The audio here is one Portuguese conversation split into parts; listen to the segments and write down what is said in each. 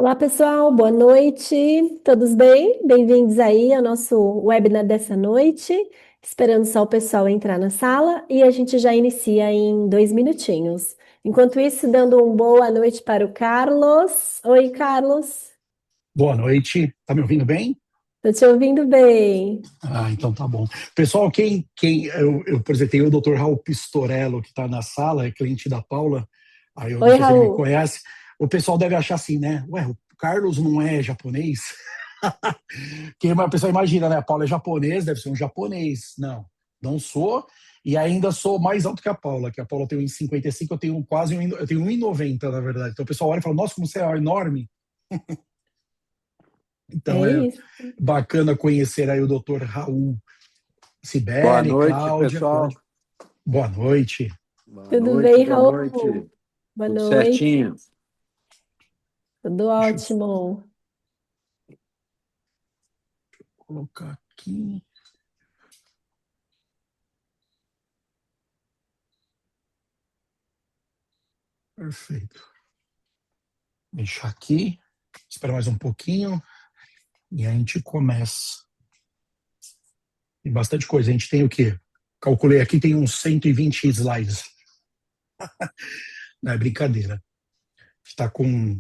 Olá, pessoal, boa noite. Todos bem? Bem-vindos aí ao nosso webinar dessa noite. Esperando só o pessoal entrar na sala e a gente já inicia em 2 minutinhos. Enquanto isso, dando uma boa noite para o Carlos. Oi, Carlos. Boa noite, tá me ouvindo bem? Estou te ouvindo bem. Então tá bom. Pessoal, por exemplo, tem o Dr. Raul Pistorello que está na sala, é cliente da Paula, aí eu não Oi, sei se ele me Raul. conhece. O pessoal deve achar assim, né? Ué, o Carlos não é japonês? Que uma pessoa imagina, né? A Paula é japonês, deve ser um japonês. Não, não sou. E ainda sou mais alto que a Paula tem 1,55, eu tenho eu tenho 1,90 na verdade. Então o pessoal olha e fala, nossa, como você é enorme. Então É é isso. bacana conhecer aí o Dr. Raul Boa Sibeli, noite, Cláudia. pessoal. Boa noite. Boa Tudo noite, bem, boa Raul? noite. Boa Tudo noite. certinho? Tudo Deixa eu ótimo. colocar aqui. Perfeito. Deixar aqui. Espera mais um pouquinho e a gente começa. Tem bastante coisa. A gente tem o quê? Calculei aqui, tem uns 120 slides. Não é brincadeira. Está com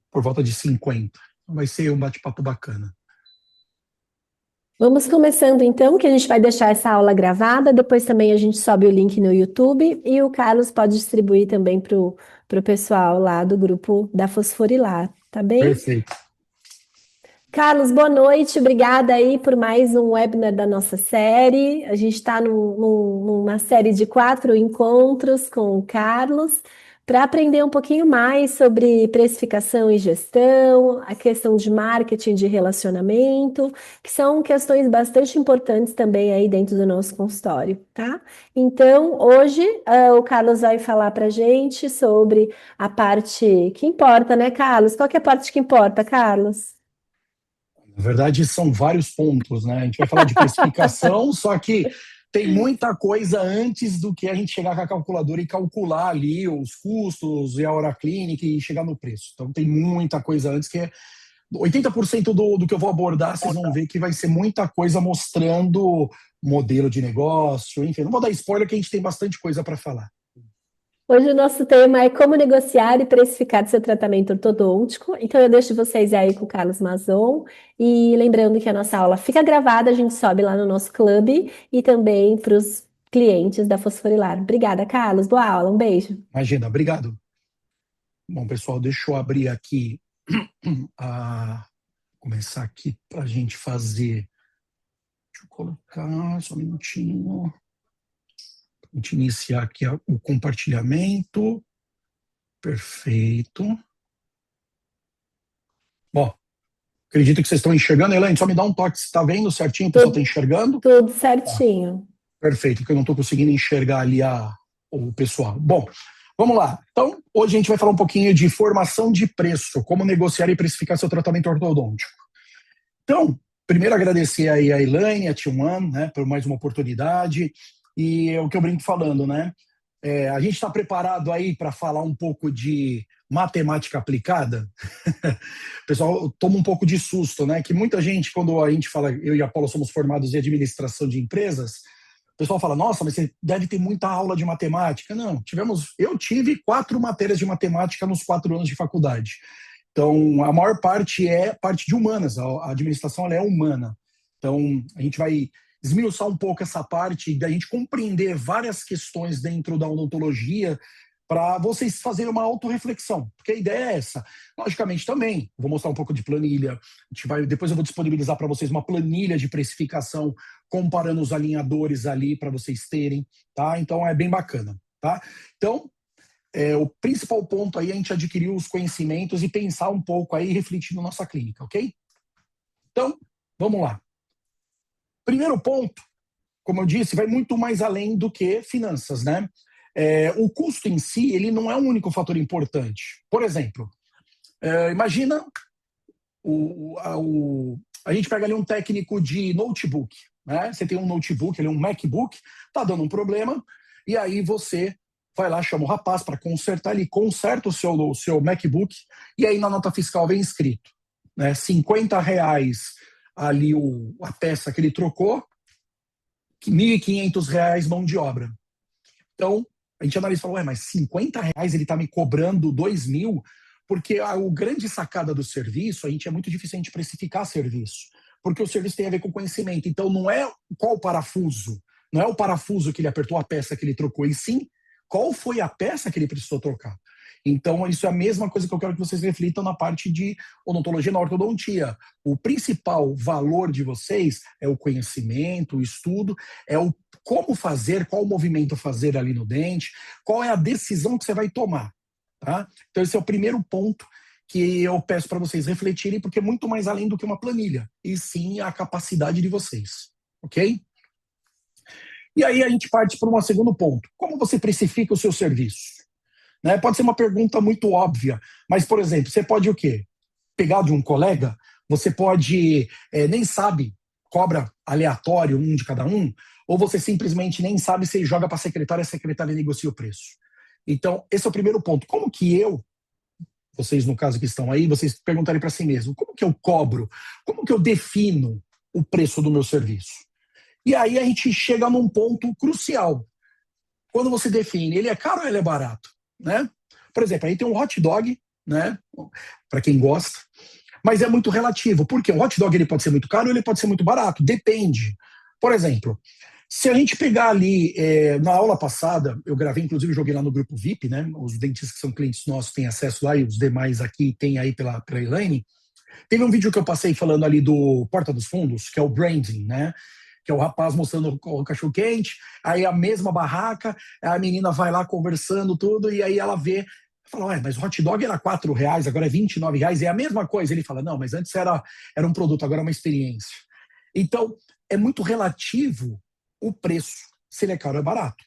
por volta de 50. Vai ser um bate-papo bacana. Vamos começando então, que a gente vai deixar essa aula gravada, depois também a gente sobe o link no YouTube e o Carlos pode distribuir também para o pessoal lá do grupo da Fosforilar, tá bem? Perfeito. Carlos, boa noite, obrigada aí por mais um webinar da nossa série. A gente está numa série de 4 encontros com o Carlos para aprender um pouquinho mais sobre precificação e gestão, a questão de marketing de relacionamento, que são questões bastante importantes também aí dentro do nosso consultório, tá? Então, hoje, o Carlos vai falar para a gente sobre a parte que importa, né, Carlos? Qual que é a parte que importa, Carlos? Na verdade, são vários pontos, né? A gente vai falar de precificação, só que tem muita coisa antes do que a gente chegar com a calculadora e calcular ali os custos e a hora clínica e chegar no preço. Então, tem muita coisa antes que é 80% do que eu vou abordar, vocês vão ver que vai ser muita coisa mostrando modelo de negócio, enfim. Não vou dar spoiler que a gente tem bastante coisa para falar. Hoje o nosso tema é como negociar e precificar seu tratamento ortodôntico. Então eu deixo vocês aí com o Carlos Mazon e lembrando que a nossa aula fica gravada, a gente sobe lá no nosso clube e também para os clientes da Fosforilar. Obrigada, Carlos. Boa aula, um beijo. Imagina, obrigado. Bom, pessoal, deixa eu abrir aqui, começar aqui para a gente fazer. Deixa eu colocar só um minutinho. A gente iniciar aqui o compartilhamento. Perfeito. Bom, acredito que vocês estão enxergando. Elaine, só me dá um toque se está vendo certinho, o pessoal está Tudo, enxergando. tudo Tá, certinho. perfeito, porque eu não estou conseguindo enxergar ali o pessoal. Bom, vamos lá. Então, hoje a gente vai falar um pouquinho de formação de preço, como negociar e precificar seu tratamento ortodôntico. Então, primeiro agradecer aí a Elaine, a T1, né, por mais uma oportunidade. E é o que eu brinco falando, né? A gente está preparado aí para falar um pouco de matemática aplicada? O pessoal toma um pouco de susto, né? Que muita gente, quando a gente fala, eu e a Paula somos formados em administração de empresas, o pessoal fala, nossa, mas você deve ter muita aula de matemática. Não, eu tive 4 matérias de matemática nos 4 anos de faculdade. Então, a maior parte é parte de humanas, a administração ela é humana. Então, a gente vai esmiuçar um pouco essa parte da gente compreender várias questões dentro da odontologia para vocês fazerem uma autorreflexão, porque a ideia é essa. Logicamente também, vou mostrar um pouco de planilha, depois eu vou disponibilizar para vocês uma planilha de precificação comparando os alinhadores ali para vocês terem, tá? Então é bem bacana, tá? Então, o principal ponto aí é a gente adquirir os conhecimentos e pensar um pouco aí, refletir na nossa clínica, ok? Então, vamos lá. Primeiro ponto, como eu disse, vai muito mais além do que finanças, né? O custo em si, ele não é um único fator importante. Por exemplo, imagina a gente pega ali um técnico de notebook, né? Você tem um notebook, ele é um MacBook, tá dando um problema, e aí você vai lá, chama o rapaz para consertar, ele conserta o seu MacBook, e aí na nota fiscal vem escrito, né, R$ 50 ali a peça que ele trocou, R$ 1.500 mão de obra. Então, a gente analisa e fala, mas R$ 50 ele está me cobrando 2.000, porque o grande sacada do serviço, é muito difícil a gente precificar serviço, porque o serviço tem a ver com conhecimento. Então, não é qual parafuso, não é o parafuso que ele apertou, a peça que ele trocou, e sim qual foi a peça que ele precisou trocar. Então, isso é a mesma coisa que eu quero que vocês reflitam na parte de odontologia na ortodontia. O principal valor de vocês é o conhecimento, o estudo, é o como fazer, qual movimento fazer ali no dente, qual é a decisão que você vai tomar. Tá? Então, esse é o primeiro ponto que eu peço para vocês refletirem, porque é muito mais além do que uma planilha, e sim a capacidade de vocês. Ok? E aí a gente parte para um segundo ponto. Como você precifica o seu serviço? Né? Pode ser uma pergunta muito óbvia, mas, por exemplo, você pode o quê? Pegar de um colega, você pode, nem sabe, cobra aleatório um de cada um, ou você simplesmente nem sabe se joga para a secretária negocia o preço. Então, esse é o primeiro ponto. Como que vocês no caso que estão aí, vocês perguntarem para si mesmo, como que eu cobro? Como que eu defino o preço do meu serviço? E aí a gente chega num ponto crucial. Quando você define, ele é caro ou ele é barato? Né? Por exemplo, aí tem um hot dog, né? Para quem gosta, mas é muito relativo. Porque o hot dog ele pode ser muito caro ou ele pode ser muito barato. Depende. Por exemplo, se a gente pegar ali, na aula passada, eu gravei, inclusive joguei lá no grupo VIP, né? Os dentistas que são clientes nossos têm acesso lá e os demais aqui têm aí pela Elaine. Teve um vídeo que eu passei falando ali do Porta dos Fundos, que é o branding, né? Que é o rapaz mostrando o cachorro-quente, aí a mesma barraca, a menina vai lá conversando tudo, e aí ela vê, fala, mas o hot dog era R$ 4, agora é R$ 29, é a mesma coisa. Ele fala, não, mas antes era um produto, agora é uma experiência. Então, é muito relativo o preço, se ele é caro ou é barato.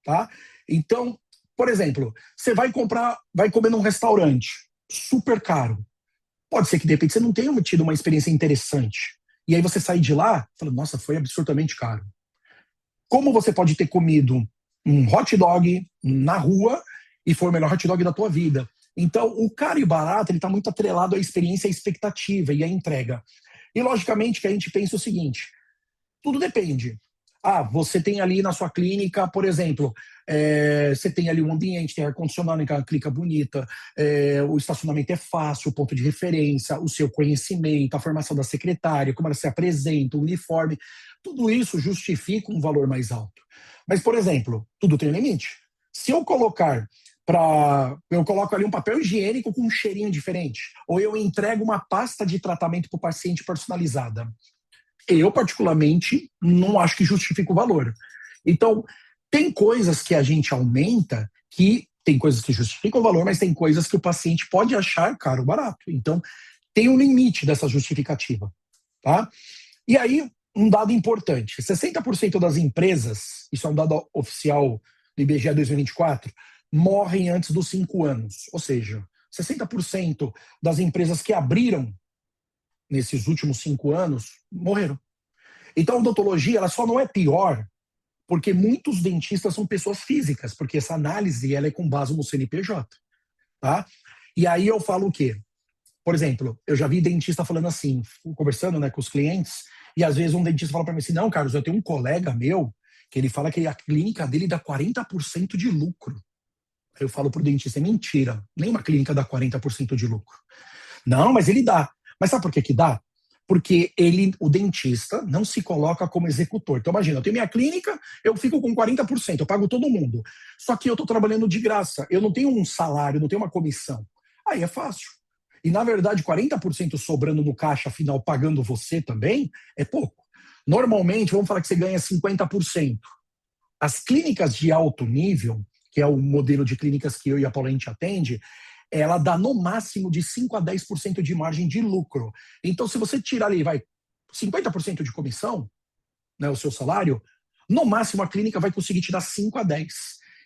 Tá? Então, por exemplo, você vai comer num restaurante super caro. Pode ser que, de repente, você não tenha tido uma experiência interessante. E aí você sai de lá e fala, nossa, foi absurdamente caro. Como você pode ter comido um hot dog na rua e foi o melhor hot dog da tua vida? Então, o caro e barato está muito atrelado à experiência, à expectativa e à entrega. E, logicamente, que a gente pensa o seguinte, tudo depende. Você tem ali na sua clínica, por exemplo, você tem ali um ambiente, tem ar-condicionado, uma clínica bonita, o estacionamento é fácil, o ponto de referência, o seu conhecimento, a formação da secretária, como ela se apresenta, o uniforme, tudo isso justifica um valor mais alto. Mas, por exemplo, tudo tem um limite. Se eu coloco ali um papel higiênico com um cheirinho diferente, ou eu entrego uma pasta de tratamento para o paciente personalizada, eu, particularmente, não acho que justifica o valor. Então, tem coisas que a gente aumenta, que tem coisas que justificam o valor, mas tem coisas que o paciente pode achar caro ou barato. Então, tem um limite dessa justificativa. Tá? E aí, um dado importante, 60% das empresas, isso é um dado oficial do IBGE 2024, morrem antes dos 5 anos. Ou seja, 60% das empresas que abriram nesses últimos 5 anos, morreram. Então, a odontologia ela só não é pior porque muitos dentistas são pessoas físicas, porque essa análise ela é com base no CNPJ. Tá? E aí eu falo o quê? Por exemplo, eu já vi dentista falando assim, conversando, né, com os clientes, e às vezes um dentista fala para mim assim, não, Carlos, eu tenho um colega meu que ele fala que a clínica dele dá 40% de lucro. Aí eu falo pro dentista, é mentira, nenhuma clínica dá 40% de lucro. Não, mas ele dá. Mas sabe por que dá? Porque o dentista não se coloca como executor. Então imagina, eu tenho minha clínica, eu fico com 40%, eu pago todo mundo. Só que eu estou trabalhando de graça, eu não tenho um salário, não tenho uma comissão. Aí é fácil. E na verdade 40% sobrando no caixa final, pagando você também, é pouco. Normalmente, vamos falar que você ganha 50%. As clínicas de alto nível, que é o modelo de clínicas que eu e a Paula a gente atende, ela dá no máximo de 5 a 10% de margem de lucro. Então, se você tirar ali, 50% de comissão, né, o seu salário, no máximo a clínica vai conseguir te dar 5 a 10.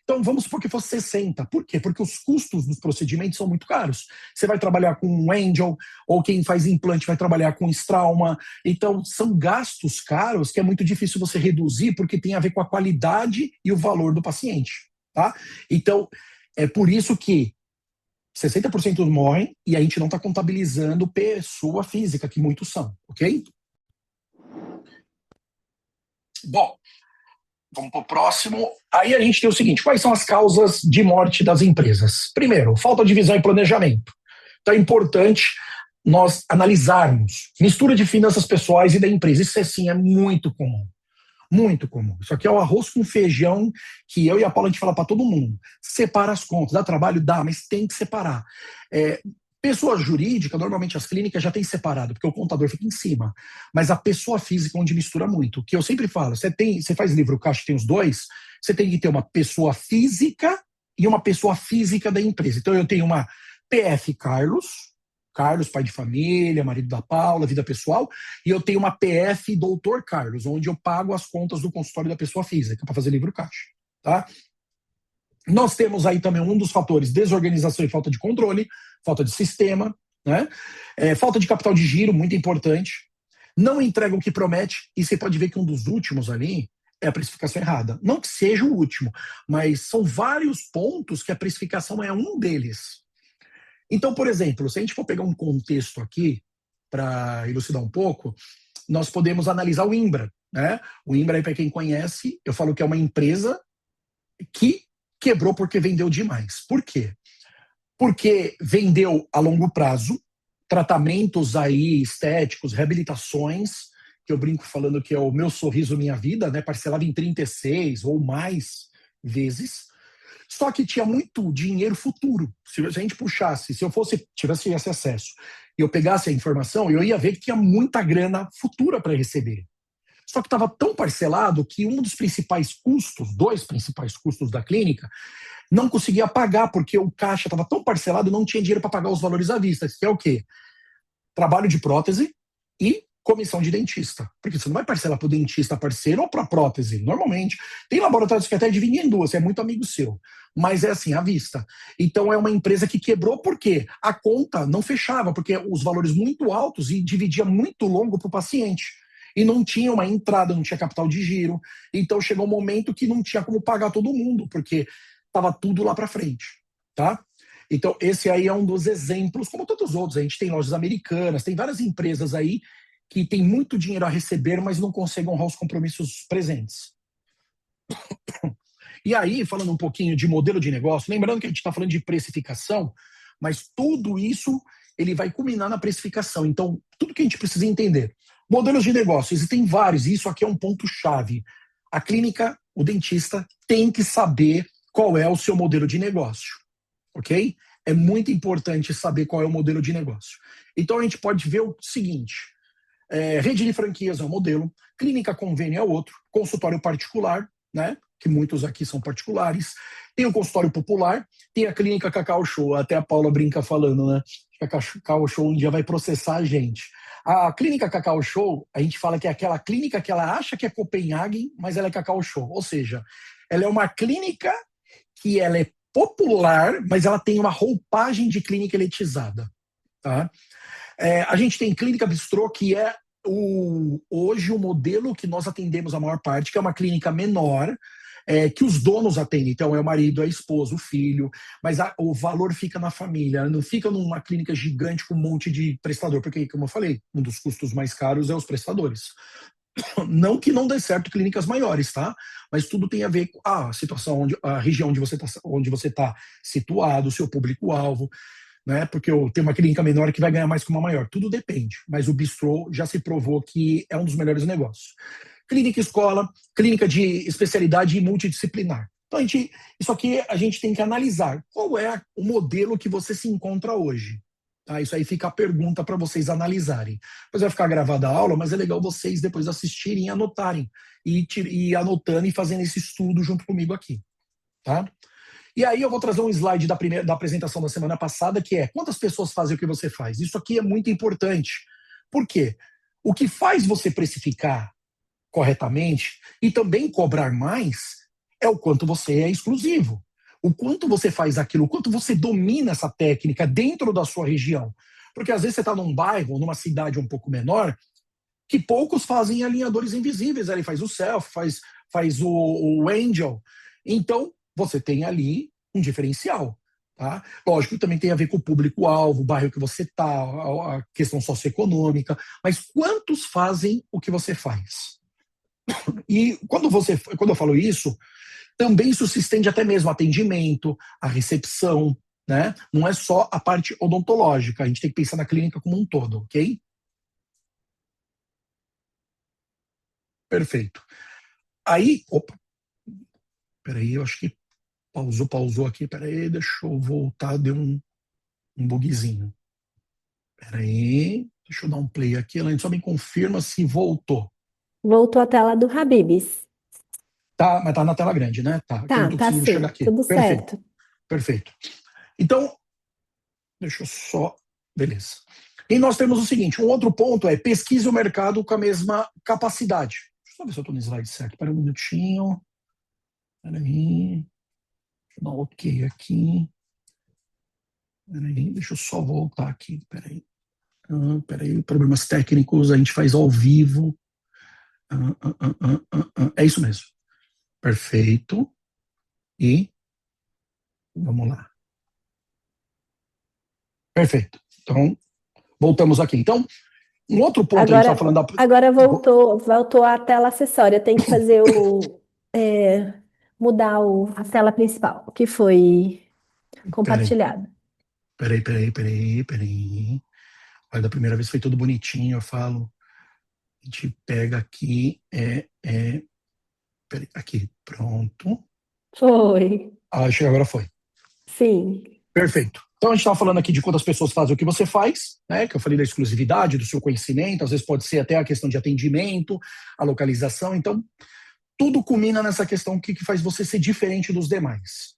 Então, vamos supor que fosse 60. Por quê? Porque os custos dos procedimentos são muito caros. Você vai trabalhar com um Angel, ou quem faz implante vai trabalhar com Strauma. Então, são gastos caros que é muito difícil você reduzir, porque tem a ver com a qualidade e o valor do paciente. tá? Então, é por isso que 60% morrem e a gente não está contabilizando pessoa física, que muitos são, ok? Bom, vamos para o próximo. Aí a gente tem o seguinte: quais são as causas de morte das empresas? Primeiro, falta de visão e planejamento. Então é importante nós analisarmos mistura de finanças pessoais e da empresa. Isso, sim, é muito comum. Muito comum. Isso aqui é o arroz com feijão que eu e a Paula a gente fala para todo mundo. Separa as contas. Dá trabalho? Dá, mas tem que separar. Pessoa jurídica, normalmente as clínicas já têm separado, porque o contador fica em cima. Mas a pessoa física, onde mistura muito. O que eu sempre falo, você faz livro caixa, tem os dois, você tem que ter uma pessoa física e uma pessoa física da empresa. Então eu tenho uma PF Carlos, pai de família, marido da Paula, vida pessoal, e eu tenho uma PF Doutor Carlos, onde eu pago as contas do consultório da pessoa física para fazer livro caixa, tá? Nós temos aí também um dos fatores: desorganização e falta de controle, falta de sistema, né? Falta de capital de giro, muito importante. Não entrega o que promete, e você pode ver que um dos últimos ali é a precificação errada. Não que seja o último, mas são vários pontos que a precificação é um deles. Então, por exemplo, se a gente for pegar um contexto aqui, para elucidar um pouco, nós podemos analisar o Imbra, né? O Imbra, para quem conhece, eu falo que é uma empresa que quebrou porque vendeu demais. Por quê? Porque vendeu a longo prazo tratamentos aí estéticos, reabilitações, que eu brinco falando que é o meu sorriso, minha vida, né? Parcelava em 36 ou mais vezes. Só que tinha muito dinheiro futuro. Se a gente puxasse, se eu tivesse esse acesso e eu pegasse a informação, eu ia ver que tinha muita grana futura para receber. Só que estava tão parcelado que um dos principais custos, dois principais custos da clínica, não conseguia pagar, porque o caixa estava tão parcelado, não tinha dinheiro para pagar os valores à vista, que é o quê? Trabalho de prótese e comissão de dentista. Porque você não vai parcelar para o dentista parceiro ou para a prótese. Normalmente, tem laboratórios que até dividem em duas, você é muito amigo seu. Mas é assim, à vista. Então é uma empresa que quebrou porque a conta não fechava, porque os valores muito altos e dividia muito longo para o paciente. E não tinha uma entrada, não tinha capital de giro. Então chegou um momento que não tinha como pagar todo mundo, porque estava tudo lá para frente, tá? Então esse aí é um dos exemplos, como tantos outros. A gente tem lojas americanas, tem várias empresas aí que tem muito dinheiro a receber, mas não conseguem honrar os compromissos presentes. E aí, falando um pouquinho de modelo de negócio, lembrando que a gente está falando de precificação, mas tudo isso ele vai culminar na precificação. Então, tudo que a gente precisa entender. Modelos de negócio, existem vários, e isso aqui é um ponto-chave. A clínica, o dentista, tem que saber qual é o seu modelo de negócio, ok? É muito importante saber qual é o modelo de negócio. Então, a gente pode ver o seguinte: rede de franquias é um modelo, clínica convênio é outro, consultório particular, né? Que muitos aqui são particulares, tem o consultório popular, tem a clínica Cacau Show, até a Paula brinca falando, né? Que a Cacau Show um dia vai processar a gente. A clínica Cacau Show, a gente fala que é aquela clínica que ela acha que é Copenhagen, mas ela é Cacau Show, ou seja, ela é uma clínica que ela é popular, mas ela tem uma roupagem de clínica elitizada, tá? A gente tem clínica bistrô, que é hoje o modelo que nós atendemos a maior parte, que é uma clínica menor, que os donos atendem. Então é o marido, a esposa, o filho, mas o valor fica na família, não fica numa clínica gigante com um monte de prestador, porque, como eu falei, um dos custos mais caros é os prestadores. Não que não dê certo clínicas maiores, tá? Mas tudo tem a ver com a situação, a região onde você tá situado, o seu público-alvo, né? Porque eu tenho uma clínica menor que vai ganhar mais que uma maior. Tudo depende, mas o bistrô já se provou que é um dos melhores negócios. Clínica escola, clínica de especialidade e multidisciplinar. Então, isso aqui a gente tem que analisar. Qual é o modelo que você se encontra hoje? Tá? Isso aí fica a pergunta para vocês analisarem. Depois vai ficar gravada a aula, mas é legal vocês depois assistirem e anotarem. E anotando e fazendo esse estudo junto comigo aqui. Tá? E aí eu vou trazer um slide da apresentação da semana passada, que é: quantas pessoas fazem o que você faz? Isso aqui é muito importante. Por quê? O que faz você precificar corretamente e também cobrar mais é o quanto você é exclusivo. O quanto você faz aquilo, o quanto você domina essa técnica dentro da sua região. Porque às vezes você está num bairro, numa cidade um pouco menor, que poucos fazem alinhadores invisíveis. Ele faz o self, faz o angel. Então, você tem ali um diferencial. Tá? Lógico que também tem a ver com o público-alvo, o bairro que você está, a questão socioeconômica, mas quantos fazem o que você faz? E quando eu falo isso, também isso se estende até mesmo ao atendimento, à recepção, né? Não é só a parte odontológica, a gente tem que pensar na clínica como um todo, ok? Perfeito. Aí, opa, peraí, eu acho que pausou aqui, peraí, deixa eu voltar, deu um bugzinho. Peraí, deixa eu dar um play aqui, ela só me confirma se voltou. Voltou a tela do Habib's. Tá, mas tá na tela grande, né? Tá, que eu não tô Tá conseguindo enxergar sim, aqui. tudo Perfeito, certo. perfeito. Então, deixa eu só. Beleza. E nós temos o seguinte: um outro ponto é pesquise o mercado com a mesma capacidade. Deixa eu só ver se eu estou no slide certo. Espera um minutinho. Peraí. Deixa eu dar um ok aqui. Peraí, deixa eu só voltar aqui. Peraí. Peraí, problemas técnicos, a gente faz ao vivo. É isso mesmo. Perfeito. E vamos lá. Perfeito. Então, voltamos aqui. Então, um outro ponto, a gente está Agora, falando da. agora voltou a tela acessória. Tem que fazer mudar a tela principal, que foi Peraí, compartilhada. peraí. Olha, da primeira vez foi tudo bonitinho, eu falo. A gente pega aqui, peraí, aqui, pronto. Foi, Acho que agora foi. sim. Perfeito. Então a gente estava falando aqui de quantas pessoas fazem o que você faz, né? Que eu falei da exclusividade, do seu conhecimento, às vezes pode ser até a questão de atendimento, a localização. Então, tudo culmina nessa questão que faz você ser diferente dos demais.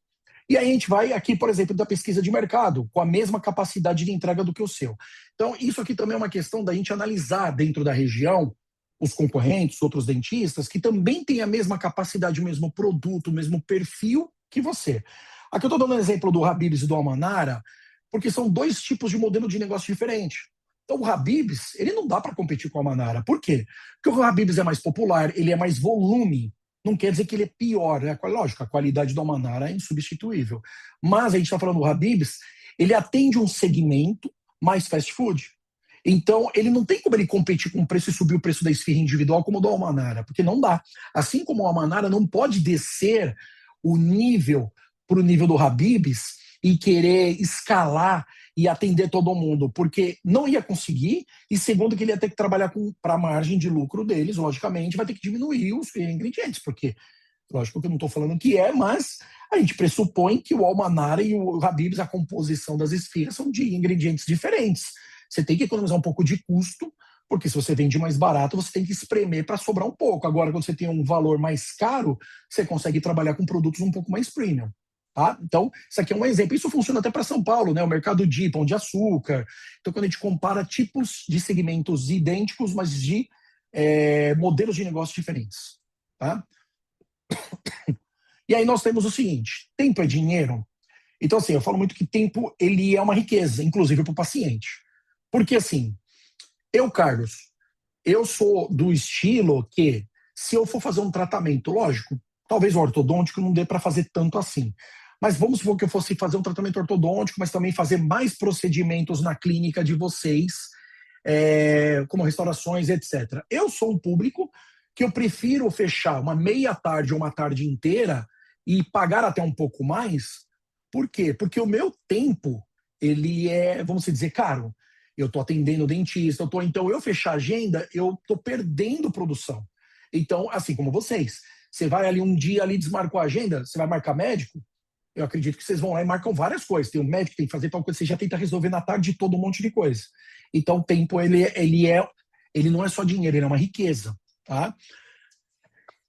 E aí a gente vai aqui, por exemplo, da pesquisa de mercado, com a mesma capacidade de entrega do que o seu. Então, isso aqui também é uma questão da gente analisar dentro da região os concorrentes, outros dentistas, que também têm a mesma capacidade, o mesmo produto, o mesmo perfil que você. Aqui eu estou dando um exemplo do Habib's e do Almanara, porque são dois tipos de modelo de negócio diferente. Então, o Habib's, ele não dá para competir com o Almanara. Por quê? Porque o Habib's é mais popular, ele é mais volume, não quer dizer que ele é pior, né? Lógico, a qualidade do Almanara é insubstituível. Mas a gente está falando do Habib's, ele atende um segmento mais fast food. Então, ele não tem como ele competir com o preço e subir o preço da esfirra individual como o do Almanara, porque não dá. Assim como o Almanara não pode descer o nível para o nível do Habib's e querer escalar e atender todo mundo, porque não ia conseguir, e segundo que ele ia ter que trabalhar para a margem de lucro deles, logicamente, vai ter que diminuir os ingredientes, porque, lógico que eu não estou falando que mas a gente pressupõe que o Almanara e o Habib's, a composição das esfirras são de ingredientes diferentes. Você tem que economizar um pouco de custo, porque se você vende mais barato, você tem que espremer para sobrar um pouco. Agora, quando você tem um valor mais caro, você consegue trabalhar com produtos um pouco mais premium. Tá? Então, isso aqui é um exemplo. Isso funciona até para São Paulo, né? O mercado de pão de açúcar. Então, quando a gente compara tipos de segmentos idênticos, mas de modelos de negócio diferentes. Tá? E aí nós temos o seguinte: tempo é dinheiro. Então, assim, eu falo muito que tempo ele é uma riqueza, inclusive para o paciente. Porque, assim, Carlos, eu sou do estilo que, se eu for fazer um tratamento, lógico, talvez o ortodôntico não dê para fazer tanto assim. Mas vamos supor que eu fosse fazer um tratamento ortodôntico, mas também fazer mais procedimentos na clínica de vocês, como restaurações, etc. Eu sou um público que eu prefiro fechar uma meia tarde ou uma tarde inteira e pagar até um pouco mais. Por quê? Porque o meu tempo, ele é, vamos dizer, caro. Eu estou atendendo o dentista, então eu fechar a agenda, eu estou perdendo produção. Então, assim como vocês, você vai ali um dia ali, desmarcou a agenda, você vai marcar médico, eu acredito que vocês vão lá e marcam várias coisas. Tem um médico que tem que fazer tal coisa, você já tenta resolver na tarde todo um monte de coisa. Então, o tempo, ele não é só dinheiro, ele é uma riqueza. Tá?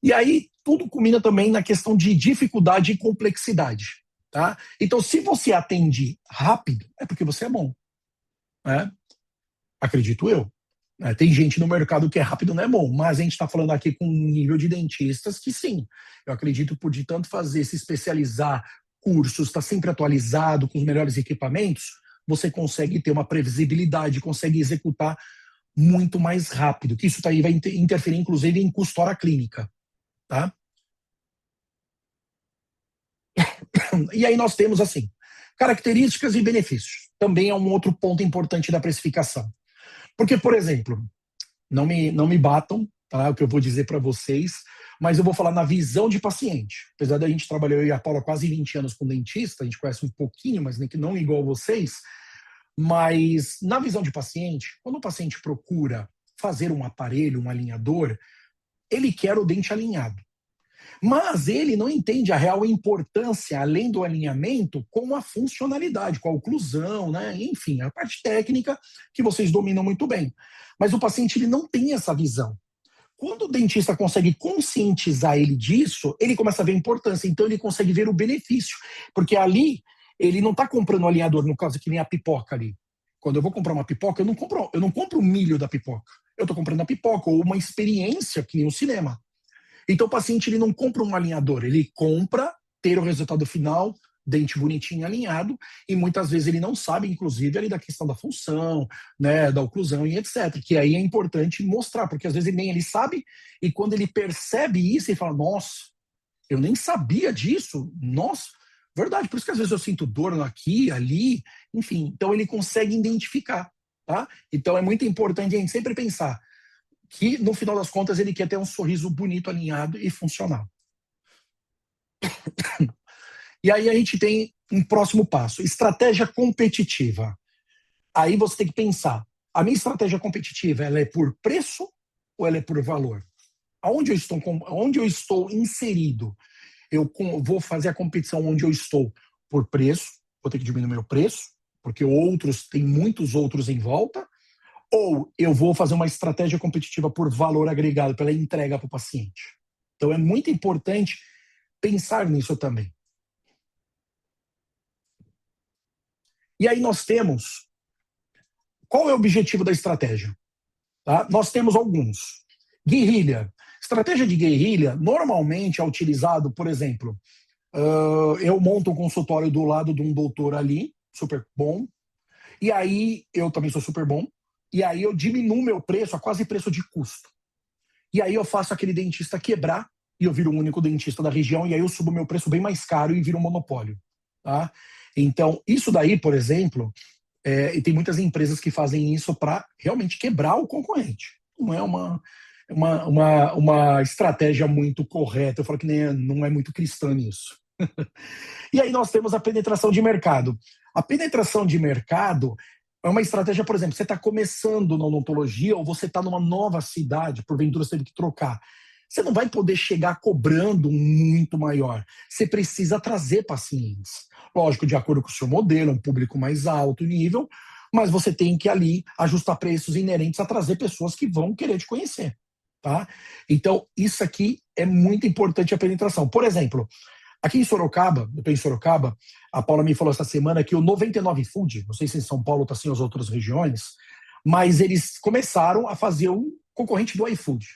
E aí, tudo culmina também na questão de dificuldade e complexidade. Tá? Então, se você atende rápido, é porque você é bom. Né? Acredito eu. Tem gente no mercado que é rápido, não é bom, mas a gente está falando aqui com um nível de dentistas que sim. Eu acredito por de tanto fazer, se especializar, cursos, estar sempre atualizado com os melhores equipamentos, você consegue ter uma previsibilidade, consegue executar muito mais rápido, que isso daí vai interferir, inclusive, em custo hora clínica. Tá? E aí nós temos, assim, características e benefícios. Também é um outro ponto importante da precificação. Porque, por exemplo, não me batam, tá? O que eu vou dizer para vocês, mas eu vou falar na visão de paciente. Apesar da gente trabalhar, eu e a Paula, quase 20 anos com dentista, a gente conhece um pouquinho, mas não igual vocês, mas na visão de paciente, quando o paciente procura fazer um aparelho, um alinhador, ele quer o dente alinhado. Mas ele não entende a real importância, além do alinhamento, com a funcionalidade, com a oclusão, né? Enfim, a parte técnica que vocês dominam muito bem. Mas o paciente ele não tem essa visão. Quando o dentista consegue conscientizar ele disso, ele começa a ver a importância, então ele consegue ver o benefício. Porque ali, ele não está comprando o alinhador, no caso que nem a pipoca ali. Quando eu vou comprar uma pipoca, eu não compro o milho da pipoca. Eu estou comprando a pipoca, ou uma experiência, que nem o cinema. Então o paciente ele não compra um alinhador, ele compra ter o resultado final, dente bonitinho alinhado, e muitas vezes ele não sabe, inclusive, ali da questão da função, né, da oclusão e etc. Que aí é importante mostrar, porque às vezes nem ele sabe, e quando ele percebe isso, ele fala, nossa, eu nem sabia disso, nossa, verdade, por isso que às vezes eu sinto dor aqui, ali, enfim, então ele consegue identificar, tá? Então é muito importante a gente sempre pensar que, no final das contas, ele quer ter um sorriso bonito, alinhado e funcional. E aí a gente tem um próximo passo, estratégia competitiva. Aí você tem que pensar, a minha estratégia competitiva, ela é por preço ou ela é por valor? Onde eu estou inserido? Eu vou fazer a competição onde eu estou por preço, vou ter que diminuir meu preço, porque tem muitos outros em volta, ou eu vou fazer uma estratégia competitiva por valor agregado, pela entrega para o paciente. Então é muito importante pensar nisso também. E aí nós temos, qual é o objetivo da estratégia? Tá? Nós temos alguns. Guerrilha. Estratégia de guerrilha normalmente é utilizado, por exemplo, eu monto um consultório do lado de um doutor ali, super bom, e aí eu também sou super bom, e aí eu diminuo meu preço a quase preço de custo. E aí eu faço aquele dentista quebrar, e eu viro o único dentista da região, e aí eu subo meu preço bem mais caro e viro um monopólio. Tá? Então, isso daí, por exemplo, e tem muitas empresas que fazem isso para realmente quebrar o concorrente. Não é uma estratégia muito correta. Eu falo que não é muito cristã nisso. E aí nós temos a penetração de mercado. A penetração de mercado é uma estratégia, por exemplo, você está começando na odontologia ou você está numa nova cidade, porventura você teve que trocar. Você não vai poder chegar cobrando muito maior. Você precisa trazer pacientes. Lógico, de acordo com o seu modelo, um público mais alto nível, mas você tem que ali ajustar preços inerentes a trazer pessoas que vão querer te conhecer. Tá? Então, isso aqui é muito importante a penetração. Por exemplo, aqui em Sorocaba, eu estou em Sorocaba, a Paula me falou essa semana que o 99 Food, não sei se em São Paulo está assim as outras regiões, mas eles começaram a fazer um concorrente do iFood.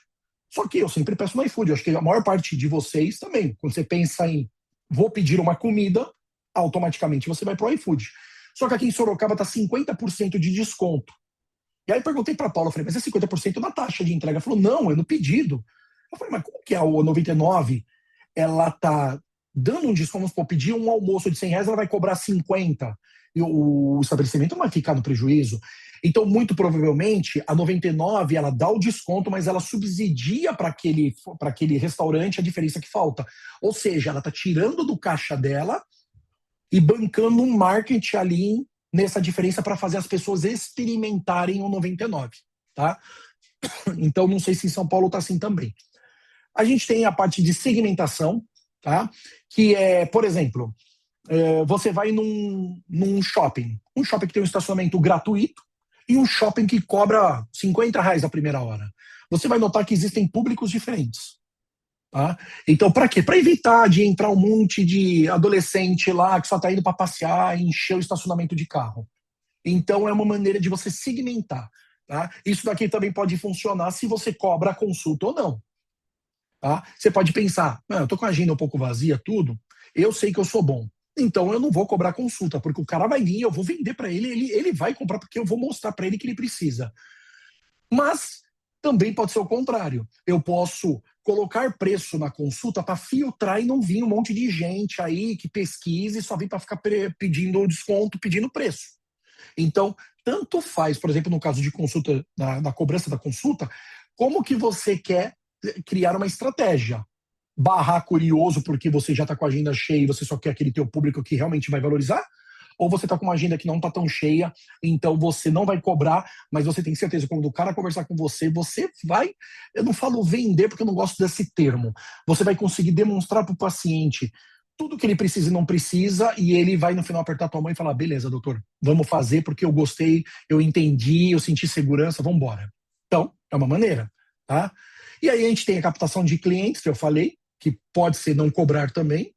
Só que eu sempre peço no iFood, eu acho que a maior parte de vocês também, quando você pensa em vou pedir uma comida, automaticamente você vai para o iFood. Só que aqui em Sorocaba está 50% de desconto. E aí eu perguntei para a Paula, eu falei, mas é 50% na taxa de entrega? Ela falou, não, é no pedido. Eu falei, mas como que é o 99? Ela está dando um desconto, vamos supor, pedir um almoço de R$100, ela vai cobrar 50. E o estabelecimento não vai ficar no prejuízo. Então, muito provavelmente, a 99, ela dá o desconto, mas ela subsidia para aquele restaurante a diferença que falta. Ou seja, ela está tirando do caixa dela e bancando um marketing ali nessa diferença para fazer as pessoas experimentarem o 99. Tá? Então, não sei se em São Paulo está assim também. A gente tem a parte de segmentação, tá? Que é, por exemplo, você vai num shopping. Um shopping que tem um estacionamento gratuito e um shopping que cobra R$50 a primeira hora. Você vai notar que existem públicos diferentes. Tá? Então, para quê? Para evitar de entrar um monte de adolescente lá que só está indo para passear e encher o estacionamento de carro. Então, é uma maneira de você segmentar. Tá? Isso daqui também pode funcionar se você cobra a consulta ou não. Tá? Você pode pensar, eu estou com a agenda um pouco vazia, tudo, eu sei que eu sou bom. Então eu não vou cobrar consulta, porque o cara vai vir, eu vou vender para ele vai comprar porque eu vou mostrar para ele que ele precisa. Mas também pode ser o contrário. Eu posso colocar preço na consulta para filtrar e não vir um monte de gente aí que pesquise e só vem para ficar pedindo desconto, pedindo preço. Então, tanto faz, por exemplo, no caso de consulta, na cobrança da consulta, como que você quer criar uma estratégia. Barrar curioso porque você já está com a agenda cheia e você só quer aquele teu público que realmente vai valorizar? Ou você está com uma agenda que não está tão cheia, então você não vai cobrar, mas você tem certeza que quando o cara conversar com você, você vai, eu não falo vender porque eu não gosto desse termo, você vai conseguir demonstrar para o paciente tudo que ele precisa e não precisa, e ele vai no final apertar a tua mão e falar, beleza, doutor, vamos fazer porque eu gostei, eu entendi, eu senti segurança, vamos embora. Então, é uma maneira, tá? E aí a gente tem a captação de clientes, que eu falei, que pode ser não cobrar também,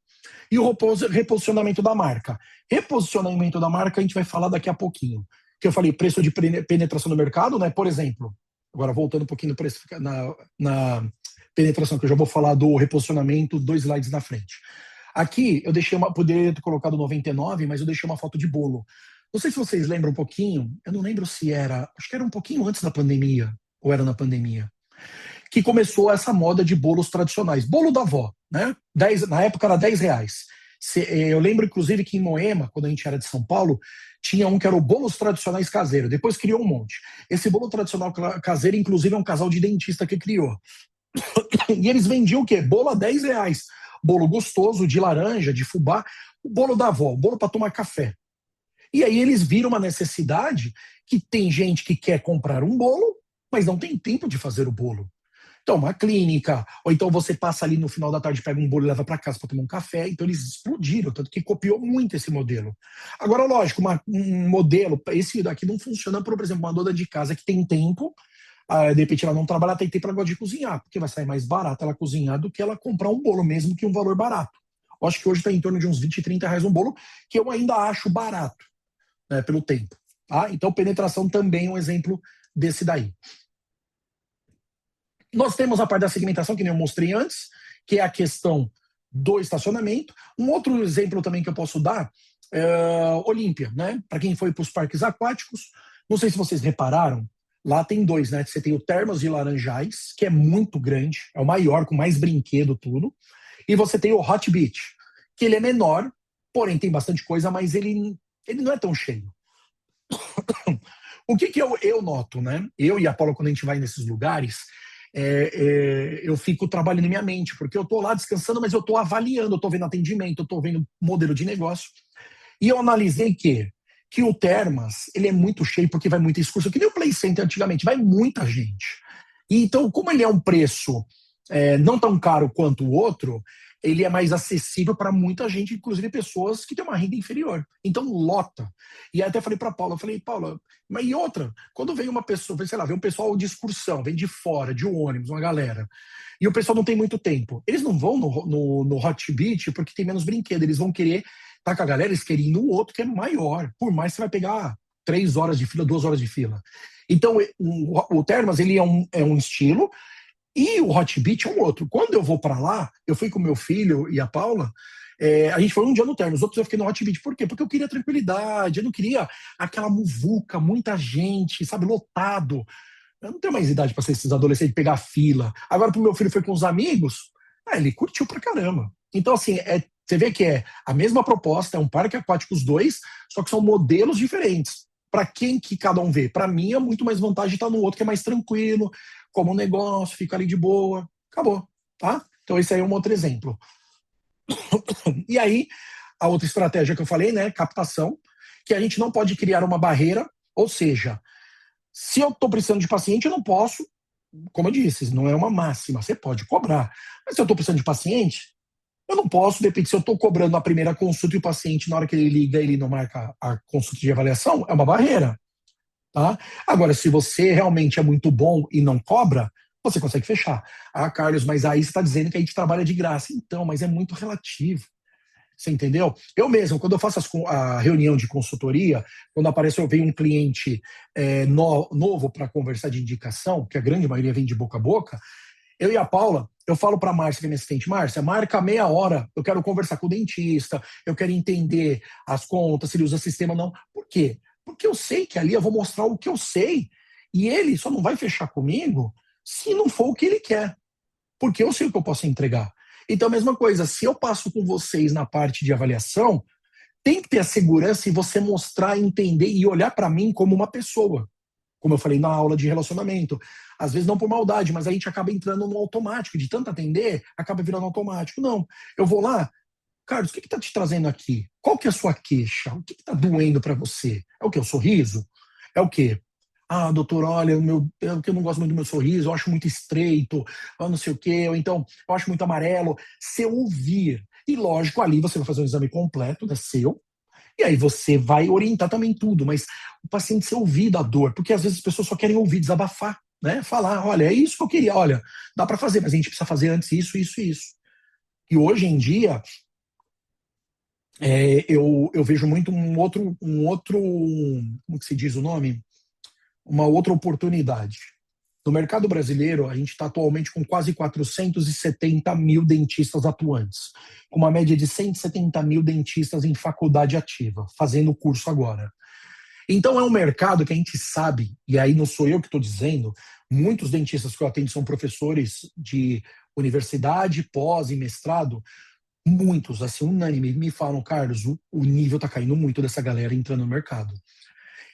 e o reposicionamento da marca. Reposicionamento da marca a gente vai falar daqui a pouquinho. Que eu falei, preço de penetração no mercado, né? Por exemplo, agora voltando um pouquinho na penetração, que eu já vou falar do reposicionamento 2 slides na frente. Aqui eu deixei poderia ter colocado 99, mas eu deixei uma foto de bolo. Não sei se vocês lembram um pouquinho, eu não lembro se era, acho que era um pouquinho antes da pandemia, ou era na pandemia, que começou essa moda de bolos tradicionais. Bolo da avó, né? Na época era R$10. Eu lembro, inclusive, que em Moema, quando a gente era de São Paulo, tinha um que era o bolos tradicionais caseiro. Depois criou um monte. Esse bolo tradicional caseiro, inclusive, é um casal de dentista que criou. E eles vendiam o quê? Bolo a R$10. Bolo gostoso, de laranja, de fubá. O bolo da avó, o bolo para tomar café. E aí eles viram uma necessidade que tem gente que quer comprar um bolo, mas não tem tempo de fazer o bolo. Então, uma clínica, ou então você passa ali no final da tarde, pega um bolo e leva para casa para tomar um café. Então, eles explodiram, tanto que copiou muito esse modelo. Agora, lógico, um modelo, esse daqui não funciona, por exemplo, uma dona de casa que tem tempo, de repente ela não trabalha, tem tempo, ela gosta de cozinhar, porque vai sair mais barato ela cozinhar do que ela comprar um bolo, mesmo que um valor barato. Eu acho que hoje está em torno de uns 20, 30 reais um bolo, que eu ainda acho barato, né, pelo tempo. Tá? Então, penetração também é um exemplo desse daí. Nós temos a parte da segmentação, que nem eu mostrei antes, que é a questão do estacionamento. Um outro exemplo também que eu posso dar é Olímpia, né? Para quem foi para os parques aquáticos, não sei se vocês repararam, lá tem 2, né? Você tem o Termas de Laranjais, que é muito grande, é o maior, com mais brinquedo, tudo. E você tem o Hot Beach, que ele é menor, porém tem bastante coisa, mas ele não é tão cheio. O que eu noto, né? Eu e a Paula, quando a gente vai nesses lugares, eu fico trabalhando em minha mente, porque eu estou lá descansando, mas eu estou avaliando, eu estou vendo atendimento, eu estou vendo modelo de negócio. E eu analisei que o Termas, ele é muito cheio porque vai muita excursão, que nem o Play Center antigamente, vai muita gente. E então, como ele é um preço não tão caro quanto o outro, ele é mais acessível para muita gente, inclusive pessoas que têm uma renda inferior. Então, lota. E aí até falei para Paula, Paula, mas e outra? Quando vem uma pessoa, sei lá, vem um pessoal de excursão, vem de fora, de ônibus, uma galera, e o pessoal não tem muito tempo, eles não vão no Hot Beach porque tem menos brinquedo, eles vão querer estar com a galera, eles querem ir no outro que é maior, por mais que você vai pegar 3 horas de fila, 2 horas de fila. Então, o Termas, ele é um estilo, e o Hot Beach é um outro. Quando eu vou para lá, eu fui com meu filho e a Paula, a gente foi um dia no Termas, os outros eu fiquei no Hot Beach. Por quê? Porque eu queria tranquilidade, eu não queria aquela muvuca, muita gente, sabe, lotado. Eu não tenho mais idade para ser esses adolescentes, pegar fila. Agora, pro meu filho foi com os amigos, ele curtiu pra caramba. Então, assim, você vê que é a mesma proposta, é um parque aquático os dois, só que são modelos diferentes. Para quem que cada um vê? Para mim é muito mais vantagem estar no outro que é mais tranquilo, como um negócio, fica ali de boa, acabou, tá? Então esse aí é um outro exemplo. E aí, a outra estratégia que eu falei, né, captação, que a gente não pode criar uma barreira, ou seja, se eu estou precisando de paciente, eu não posso, como eu disse, não é uma máxima, você pode cobrar, mas se eu estou precisando de paciente, eu não posso, depende, se eu estou cobrando a primeira consulta e o paciente, na hora que ele liga, ele não marca a consulta de avaliação, é uma barreira. Tá? Agora, se você realmente é muito bom e não cobra, você consegue fechar. Ah, Carlos, mas aí você está dizendo que a gente trabalha de graça. Então, mas é muito relativo. Você entendeu? Eu mesmo, quando eu faço a reunião de consultoria, quando aparece, eu venho um cliente novo para conversar de indicação, que a grande maioria vem de boca a boca, eu e a Paula, eu falo para a Márcia, que é minha assistente, Márcia, marca meia hora, eu quero conversar com o dentista, eu quero entender as contas, se ele usa sistema ou não. Por quê? Porque eu sei que ali eu vou mostrar o que eu sei. E ele só não vai fechar comigo se não for o que ele quer. porque eu sei o que eu posso entregar. Então, a mesma coisa, se eu passo com vocês na parte de avaliação, tem que ter a segurança em você mostrar, entender e olhar para mim como uma pessoa. Como eu falei na aula de relacionamento. Às vezes não por maldade, mas a gente acaba entrando no automático. De tanto atender, acaba virando automático. Não, eu vou lá, Carlos, o que está te trazendo aqui? Qual que é a sua queixa? O que está doendo para você? É o quê? O sorriso? É o quê? Ah, doutor, olha, eu não gosto muito do meu sorriso, eu acho muito estreito, eu não sei o quê, ou então eu acho muito amarelo. Se ouvir, e lógico, ali você vai fazer um exame completo, né, seu, e aí você vai orientar também tudo, mas o paciente ser ouvido a dor, porque às vezes as pessoas só querem ouvir, desabafar, né? Falar, olha, é isso que eu queria, olha, dá para fazer, mas a gente precisa fazer antes isso, isso e isso. E hoje em dia, eu vejo muito como que se diz o nome? Uma outra oportunidade. No mercado brasileiro, a gente está atualmente com quase 470 mil dentistas atuantes, com uma média de 170 mil dentistas em faculdade ativa, fazendo o curso agora. Então é um mercado que a gente sabe, e aí não sou eu que estou dizendo, muitos dentistas que eu atendo são professores de universidade, pós e mestrado, muitos, assim, unânime, me falam, Carlos, o nível está caindo muito dessa galera entrando no mercado.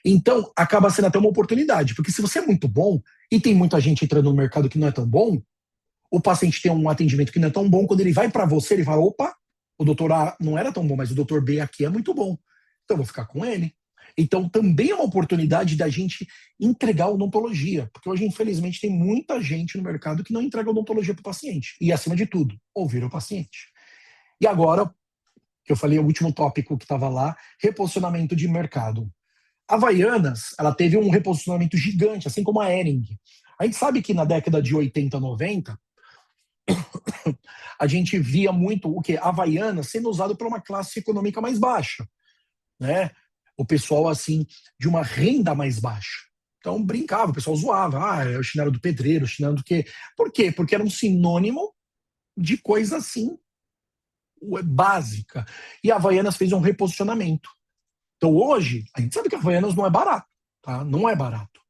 Então, acaba sendo até uma oportunidade, porque se você é muito bom e tem muita gente entrando no mercado que não é tão bom, o paciente tem um atendimento que não é tão bom, quando ele vai para você, ele fala, opa, o doutor A não era tão bom, mas o doutor B aqui é muito bom, então eu vou ficar com ele. Então, também é uma oportunidade da gente entregar a odontologia, porque hoje, infelizmente, tem muita gente no mercado que não entrega a odontologia para o paciente. E, acima de tudo, ouvir o paciente. E agora, que eu falei, o último tópico que estava lá, reposicionamento de mercado. A Havaianas, ela teve um reposicionamento gigante, assim como a Hering. A gente sabe que na década de 80, 90, a gente via muito o quê? A Havaianas sendo usado por uma classe econômica mais baixa, né? O pessoal, assim, de uma renda mais baixa. Então, brincava, o pessoal zoava. Ah, é o chinelo do pedreiro, o chinelo do quê? Por quê? Porque era um sinônimo de coisa, assim, básica. E a Havaianas fez um reposicionamento. Então, hoje, a gente sabe que a Havaianas não é barato, tá? Não é barato.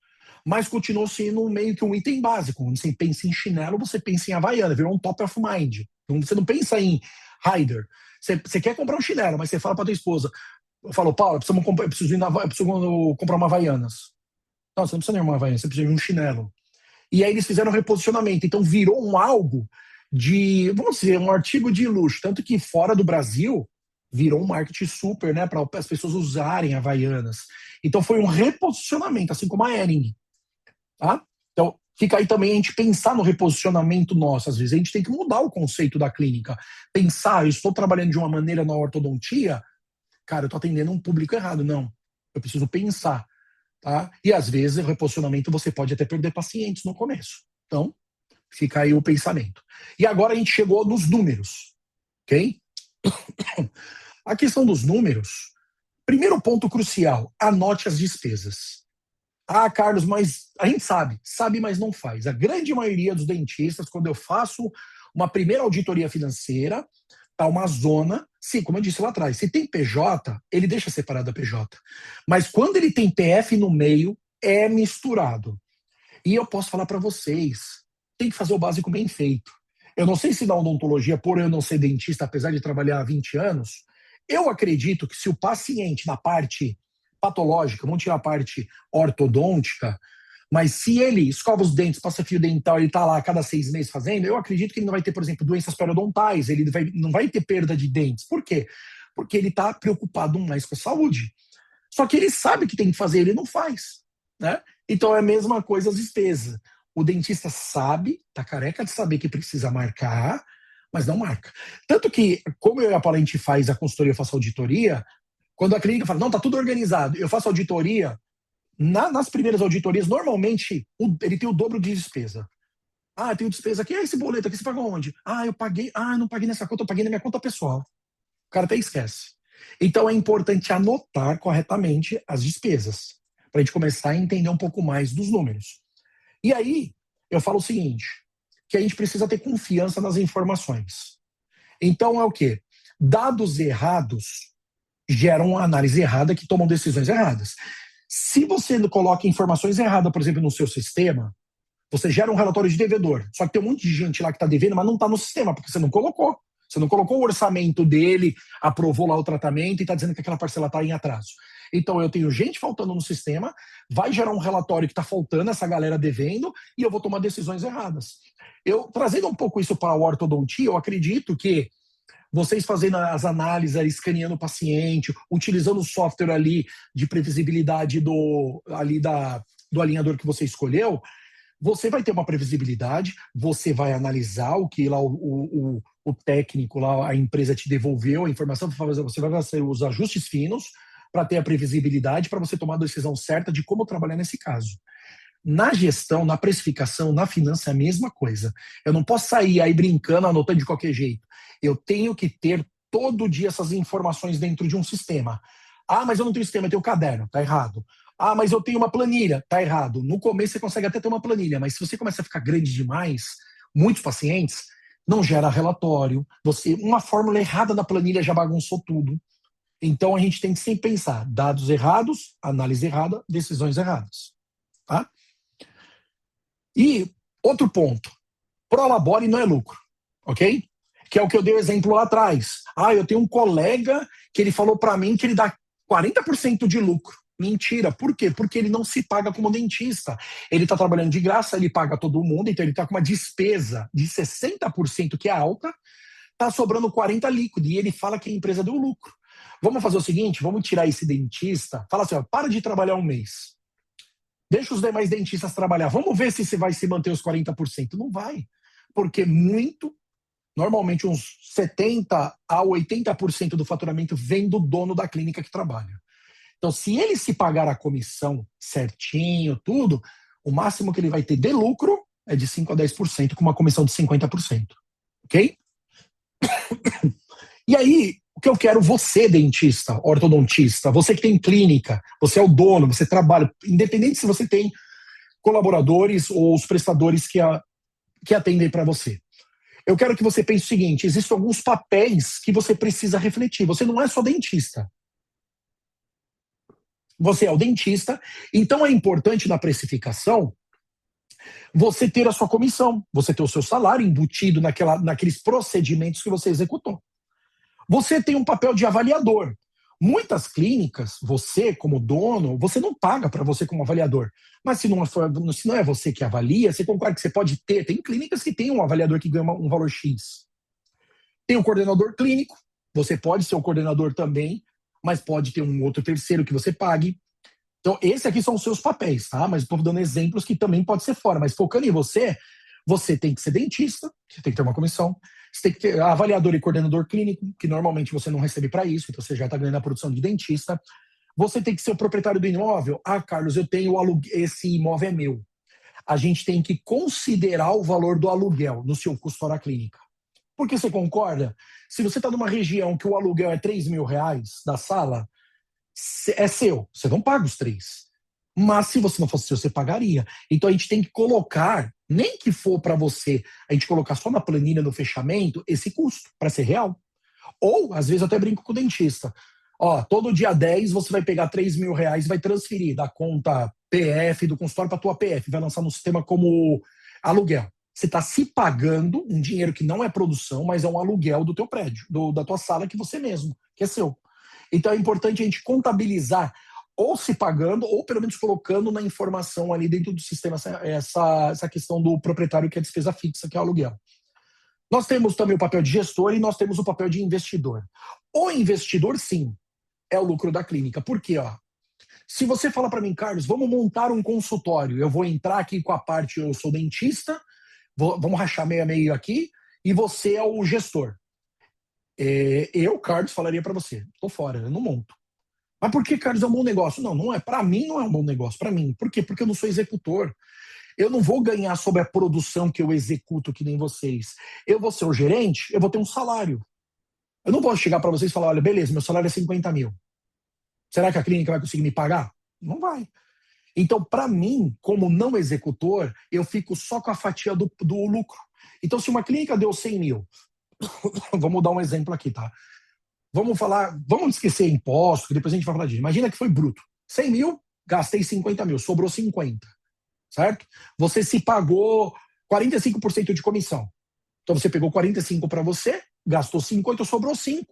Mas continua sendo meio que um item básico. Quando você pensa em chinelo, você pensa em Havaiana, virou um top of mind. Então, você não pensa em rider. Você quer comprar um chinelo, mas você fala para tua esposa, eu falo, Paula, eu preciso comprar uma Havaianas. Não, você não precisa de uma Havaianas, você precisa de um chinelo. E aí eles fizeram um reposicionamento. Então, virou um algo de, vamos dizer, um artigo de luxo. Tanto que fora do Brasil, virou um marketing super, né, para as pessoas usarem Havaianas. Então foi um reposicionamento, assim como a Hering, tá? Então fica aí também a gente pensar no reposicionamento nosso. Às vezes a gente tem que mudar o conceito da clínica. Pensar, eu estou trabalhando de uma maneira na ortodontia, cara, eu estou atendendo um público errado. Não, eu preciso pensar, tá? E às vezes o reposicionamento você pode até perder pacientes no começo. Então fica aí o pensamento. E agora a gente chegou nos números, ok? A questão dos números, primeiro ponto crucial, anote as despesas. Ah, Carlos, mas a gente sabe, mas não faz. A grande maioria dos dentistas, quando eu faço uma primeira auditoria financeira, tá uma zona, sim, como eu disse lá atrás, se tem PJ, ele deixa separado a PJ. Mas quando ele tem PF no meio, é misturado. E eu posso falar para vocês, tem que fazer o básico bem feito. Eu não sei se na odontologia, por eu não ser dentista, apesar de trabalhar há 20 anos, eu acredito que se o paciente, na parte patológica, vamos tirar a parte ortodôntica, mas se ele escova os dentes, passa fio dental, ele está lá a cada 6 meses fazendo, eu acredito que ele não vai ter, por exemplo, doenças periodontais, ele não vai ter perda de dentes. Por quê? Porque ele está preocupado mais com a saúde. Só que ele sabe que tem que fazer, ele não faz, né? Então é a mesma coisa as despesas. O dentista sabe, tá careca de saber que precisa marcar, mas não marca. Tanto que, como eu e a Paula, a gente faz a consultoria, eu faço auditoria, quando a clínica fala, não, tá tudo organizado, eu faço auditoria, nas primeiras auditorias, normalmente, ele tem o dobro de despesa. Ah, eu tenho despesa aqui, esse boleto aqui, você pagou onde? Ah, eu paguei, não paguei nessa conta, eu paguei na minha conta pessoal. O cara até esquece. Então é importante anotar corretamente as despesas, para a gente começar a entender um pouco mais dos números. E aí, eu falo o seguinte, que a gente precisa ter confiança nas informações. Então é o quê? Dados errados geram uma análise errada que tomam decisões erradas. Se você coloca informações erradas, por exemplo, no seu sistema, Você gera um relatório de devedor. Só que tem um monte de gente lá que está devendo, mas não está no sistema, porque você não colocou. Você não colocou o orçamento dele, aprovou lá o tratamento e está dizendo que aquela parcela está em atraso. Então eu tenho gente faltando no sistema, vai gerar um relatório que está faltando, essa galera devendo, e eu vou tomar decisões erradas. Eu, trazendo um pouco isso para a ortodontia, eu acredito que vocês fazendo as análises, escaneando o paciente, utilizando o software ali de previsibilidade do alinhador que você escolheu, você vai ter uma previsibilidade, você vai analisar o que lá o técnico, lá a empresa te devolveu, a informação, você vai fazer os ajustes finos para ter a previsibilidade, para você tomar a decisão certa de como trabalhar nesse caso. Na gestão, na precificação, na finança, é a mesma coisa. Eu não posso sair aí brincando, anotando de qualquer jeito. Eu tenho que ter todo dia essas informações dentro de um sistema. Ah, mas eu não tenho sistema, eu tenho caderno. Tá errado. Ah, mas eu tenho uma planilha. Tá errado. No começo você consegue até ter uma planilha, mas se você começa a ficar grande demais, muitos pacientes, não gera relatório. Uma fórmula errada na planilha já bagunçou tudo. Então a gente tem que sempre pensar, dados errados, análise errada, decisões erradas. Tá? E outro ponto, prolabore não é lucro, ok? Que é o que eu dei o exemplo lá atrás. Ah, eu tenho um colega que ele falou para mim que ele dá 40% de lucro. Mentira, por quê? Porque ele não se paga como dentista. Ele está trabalhando de graça, ele paga todo mundo, então ele está com uma despesa de 60%, que é alta, está sobrando 40% líquido, e ele fala que a empresa deu lucro. Vamos fazer o seguinte, vamos tirar esse dentista, fala assim, ó, para de trabalhar um mês. Deixa os demais dentistas trabalhar. Vamos ver se você vai se manter os 40%. Não vai. Porque normalmente uns 70% a 80% do faturamento vem do dono da clínica que trabalha. Então, se ele se pagar a comissão certinho, tudo, o máximo que ele vai ter de lucro é de 5% a 10%, com uma comissão de 50%. Ok? E aí, o que eu quero, você, dentista, ortodontista, você que tem clínica, você é o dono, você trabalha, independente se você tem colaboradores ou os prestadores que atendem para você. Eu quero que você pense o seguinte, existem alguns papéis que você precisa refletir. Você não é só dentista. Você é o dentista, então é importante na precificação você ter a sua comissão, você ter o seu salário embutido naqueles procedimentos que você executou. Você tem um papel de avaliador. Muitas clínicas, você como dono, você não paga para você como avaliador. Mas se não é você que avalia, você concorda que você pode ter. Tem clínicas que tem um avaliador que ganha um valor X. Tem um coordenador clínico, você pode ser o coordenador também, mas pode ter um outro terceiro que você pague. Então, esses aqui são os seus papéis, tá? Mas estou dando exemplos que também pode ser fora. Mas focando em você, você tem que ser dentista, você tem que ter uma comissão, você tem que ter avaliador e coordenador clínico, que normalmente você não recebe para isso, então você já está ganhando a produção de dentista. Você tem que ser o proprietário do imóvel. Ah, Carlos, eu tenho esse imóvel é meu. A gente tem que considerar o valor do aluguel no seu custo hora clínica. Porque você concorda? Se você está numa região que o aluguel é R$3.000 da sala, é seu. Você não paga os 3. Mas se você não fosse seu, você pagaria. Então a gente tem que colocar, nem que for para você, a gente colocar só na planilha, no fechamento, esse custo, para ser real. Ou, às vezes, eu até brinco com o dentista. Ó, todo dia 10 você vai pegar R$3.000 e vai transferir da conta PF, do consultório para a tua PF. Vai lançar no sistema como aluguel. Você está se pagando um dinheiro que não é produção, mas é um aluguel do teu prédio, da tua sala que você mesmo, que é seu. Então é importante a gente contabilizar ou se pagando, ou pelo menos colocando na informação ali dentro do sistema essa questão do proprietário, que é a despesa fixa, que é o aluguel. Nós temos também o papel de gestor e nós temos o papel de investidor. O investidor, sim, é o lucro da clínica. Por quê? Ó, se você fala para mim, Carlos, vamos montar um consultório, eu vou entrar aqui com a parte, eu sou dentista, vamos rachar meio a meio aqui, e você é o gestor. Eu, Carlos, falaria para você, tô fora, eu não monto. Mas por que, Carlos, é um bom negócio? Não é. Para mim não é um bom negócio, para mim. Por quê? Porque eu não sou executor. Eu não vou ganhar sobre a produção que eu executo que nem vocês. Eu vou ser o gerente, eu vou ter um salário. Eu não posso chegar para vocês e falar, olha, beleza, meu salário é 50 mil. Será que a clínica vai conseguir me pagar? Não vai. Então, para mim, como não executor, eu fico só com a fatia do lucro. Então, se uma clínica deu 100 mil, vamos dar um exemplo aqui, tá? Vamos esquecer imposto, que depois a gente vai falar disso. Imagina que foi bruto. 100 mil, gastei 50 mil, sobrou 50. certo? Você se pagou 45% de comissão. Então você pegou 45 para você, gastou 50, sobrou 5.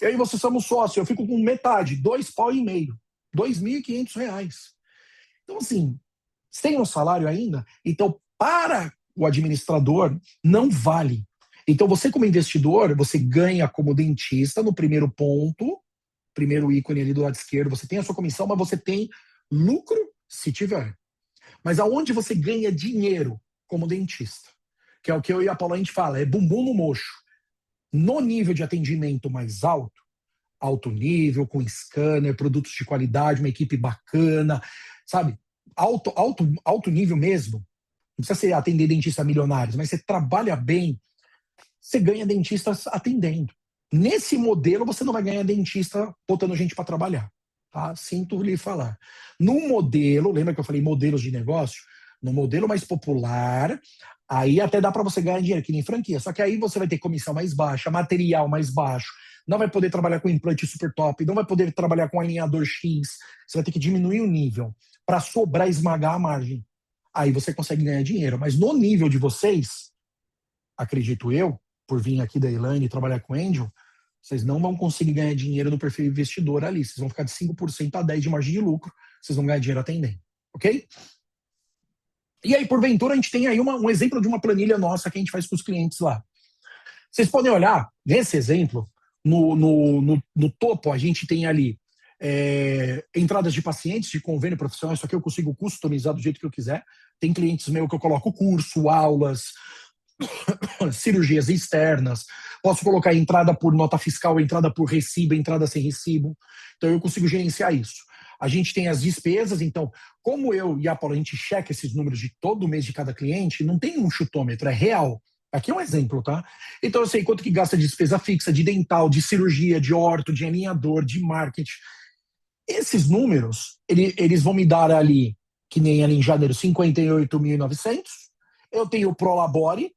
E aí você somos sócio, eu fico com metade, R$2,5 pau, R$2.500. Então assim, você tem um salário ainda? Então para o administrador não vale. Então você como investidor, você ganha como dentista no primeiro ponto, primeiro ícone ali do lado esquerdo, você tem a sua comissão, mas você tem lucro se tiver. Mas aonde você ganha dinheiro como dentista? Que é o que eu e a Paula a gente fala, é bumbum no mocho. No nível de atendimento mais alto, alto nível, com scanner, produtos de qualidade, uma equipe bacana, sabe? Alto nível mesmo. Não precisa ser atender dentistas milionários, mas você trabalha bem, você ganha dentistas atendendo. Nesse modelo, você não vai ganhar dentista botando gente para trabalhar. Tá? Sinto lhe falar. No modelo, lembra que eu falei modelos de negócio? No modelo mais popular, aí até dá para você ganhar dinheiro, que nem franquia. Só que aí você vai ter comissão mais baixa, material mais baixo, não vai poder trabalhar com implante super top, não vai poder trabalhar com alinhador X. Você vai ter que diminuir o nível para sobrar, esmagar a margem. Aí você consegue ganhar dinheiro. Mas no nível de vocês, acredito eu, por vir aqui da Elaine e trabalhar com Angel, vocês não vão conseguir ganhar dinheiro no perfil investidor ali. Vocês vão ficar de 5% a 10% de margem de lucro. Vocês vão ganhar dinheiro atendendo. Ok? E aí, porventura, a gente tem aí um exemplo de uma planilha nossa que a gente faz com os clientes lá. Vocês podem olhar, nesse exemplo, no topo, a gente tem ali entradas de pacientes de convênio profissional. Isso aqui eu consigo customizar do jeito que eu quiser. Tem clientes meus que eu coloco curso, aulas, cirurgias externas. Posso colocar entrada por nota fiscal, entrada por recibo, entrada sem recibo. Então eu consigo gerenciar isso. A gente tem as despesas, então, como eu e a Paula, a gente checa esses números de todo mês de cada cliente, não tem um chutômetro, é real. Aqui é um exemplo, tá? Então eu sei quanto que gasta de despesa fixa, de dental, de cirurgia, de orto, de alinhador, de marketing. Esses números, eles vão me dar ali, que nem ali em janeiro, 58.900. Eu tenho o Prolabore,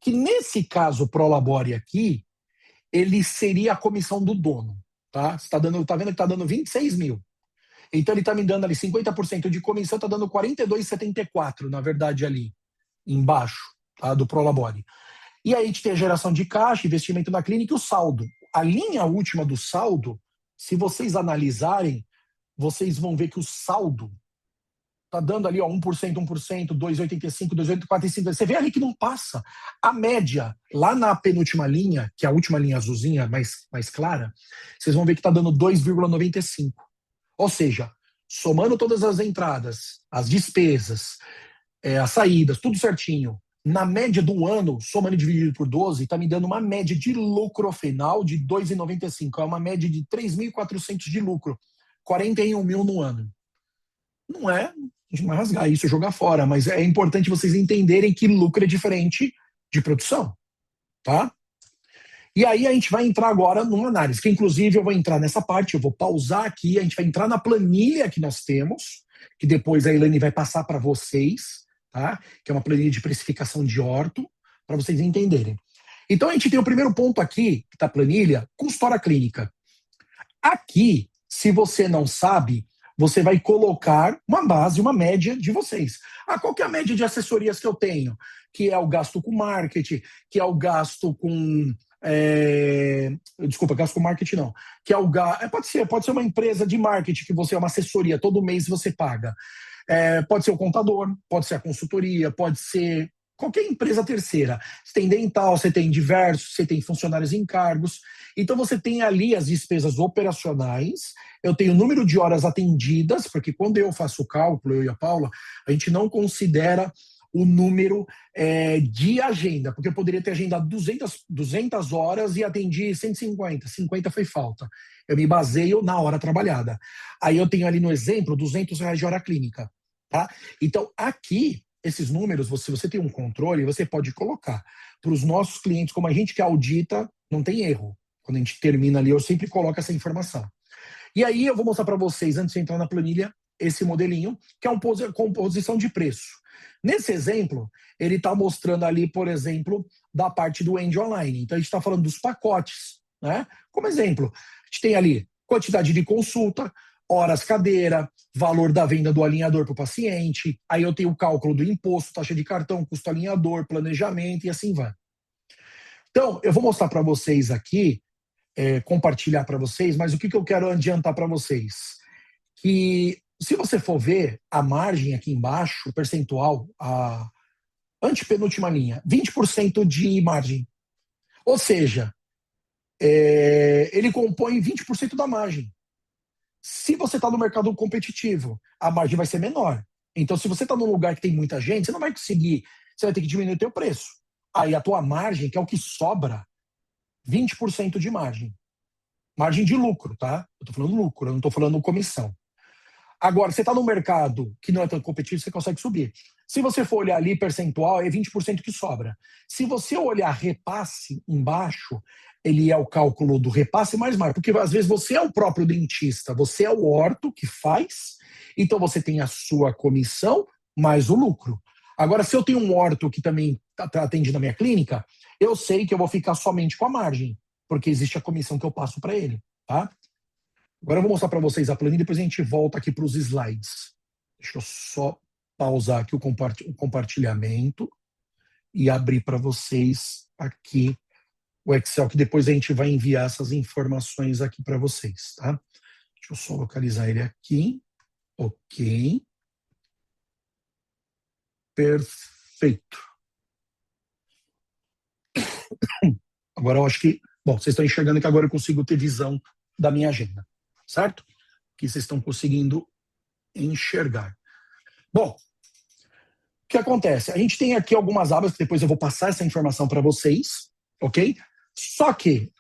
que nesse caso o Prolabore aqui, ele seria a comissão do dono, tá? Você tá vendo que está dando 26 mil. Então ele está me dando ali 50% de comissão, está dando 42,74, na verdade, ali embaixo, tá? Do Prolabore. E aí a gente tem a geração de caixa, investimento na clínica e o saldo. A linha última do saldo, se vocês analisarem, vocês vão ver que o saldo tá dando ali, ó, 1%, 2,85, 2,85. Você vê ali que não passa. A média, lá na penúltima linha, que é a última linha azulzinha, mais clara, vocês vão ver que tá dando 2,95. Ou seja, somando todas as entradas, as despesas, as saídas, tudo certinho, na média do ano, somando e dividido por 12, está me dando uma média de lucro final de 2,95. É uma média de 3.400 de lucro. 41 mil no ano. Não é, a gente não vai rasgar isso, jogar fora, mas é importante vocês entenderem que lucro é diferente de produção. Tá? E aí a gente vai entrar agora numa análise, que inclusive eu vou entrar nessa parte, eu vou pausar aqui, a gente vai entrar na planilha que nós temos, que depois a Elaine vai passar para vocês, tá? Que é uma planilha de precificação de orto, para vocês entenderem. Então a gente tem o primeiro ponto aqui, que está a planilha, consultória clínica. Aqui, se você não sabe, você vai colocar uma base, uma média de vocês. Qual que é a média de assessorias que eu tenho? Que é o gasto com marketing, que é o gasto com... gasto com marketing não. Que é o pode ser uma empresa de marketing que você é uma assessoria, todo mês você paga. Pode ser o contador, pode ser a consultoria, pode ser qualquer empresa terceira. Você tem dental, você tem diversos, você tem funcionários em cargos. Então você tem ali as despesas operacionais, eu tenho o número de horas atendidas, porque quando eu faço o cálculo, eu e a Paula, a gente não considera o número de agenda, porque eu poderia ter agendado 200 horas e atendi 150, 50 foi falta. Eu me baseio na hora trabalhada. Aí eu tenho ali no exemplo R$200 de hora clínica. Tá? Então aqui, esses números, se você tem um controle, você pode colocar para os nossos clientes, como a gente que audita, não tem erro. Quando a gente termina ali, eu sempre coloco essa informação. E aí eu vou mostrar para vocês, antes de entrar na planilha, esse modelinho, que é uma composição de preço. Nesse exemplo, ele está mostrando ali, por exemplo, da parte do Angel Online. Então, a gente está falando dos pacotes, né? Como exemplo, a gente tem ali quantidade de consulta, horas cadeira, valor da venda do alinhador para o paciente, aí eu tenho o cálculo do imposto, taxa de cartão, custo alinhador, planejamento e assim vai. Então, eu vou mostrar para vocês aqui, compartilhar para vocês, mas o que eu quero adiantar para vocês? Que se você for ver a margem aqui embaixo, o percentual, a antepenúltima linha, 20% de margem. Ou seja, ele compõe 20% da margem. Se você está no mercado competitivo, a margem vai ser menor. Então, se você está num lugar que tem muita gente, você não vai conseguir, você vai ter que diminuir o teu preço. Aí a tua margem, que é o que sobra, 20% de margem. Margem de lucro, tá? Eu estou falando lucro, eu não estou falando comissão. Agora, você está num mercado que não é tão competitivo, você consegue subir. Se você for olhar ali percentual, é 20% que sobra. Se você olhar repasse embaixo, ele é o cálculo do repasse mais margem. Porque às vezes você é o próprio dentista, você é o orto que faz, então você tem a sua comissão mais o lucro. Agora, se eu tenho um orto que também atende na minha clínica, eu sei que eu vou ficar somente com a margem, porque existe a comissão que eu passo para ele, tá? Agora eu vou mostrar para vocês a planilha e depois a gente volta aqui para os slides. Deixa eu só pausar aqui o compartilhamento e abrir para vocês aqui o Excel, que depois a gente vai enviar essas informações aqui para vocês, tá? Deixa eu só localizar ele aqui. Ok. Perfeito. Agora eu acho que... Bom, vocês estão enxergando que agora eu consigo ter visão da minha agenda, certo? Que vocês estão conseguindo enxergar. Bom, o que acontece? A gente tem aqui algumas abas que depois eu vou passar essa informação para vocês, ok? Só que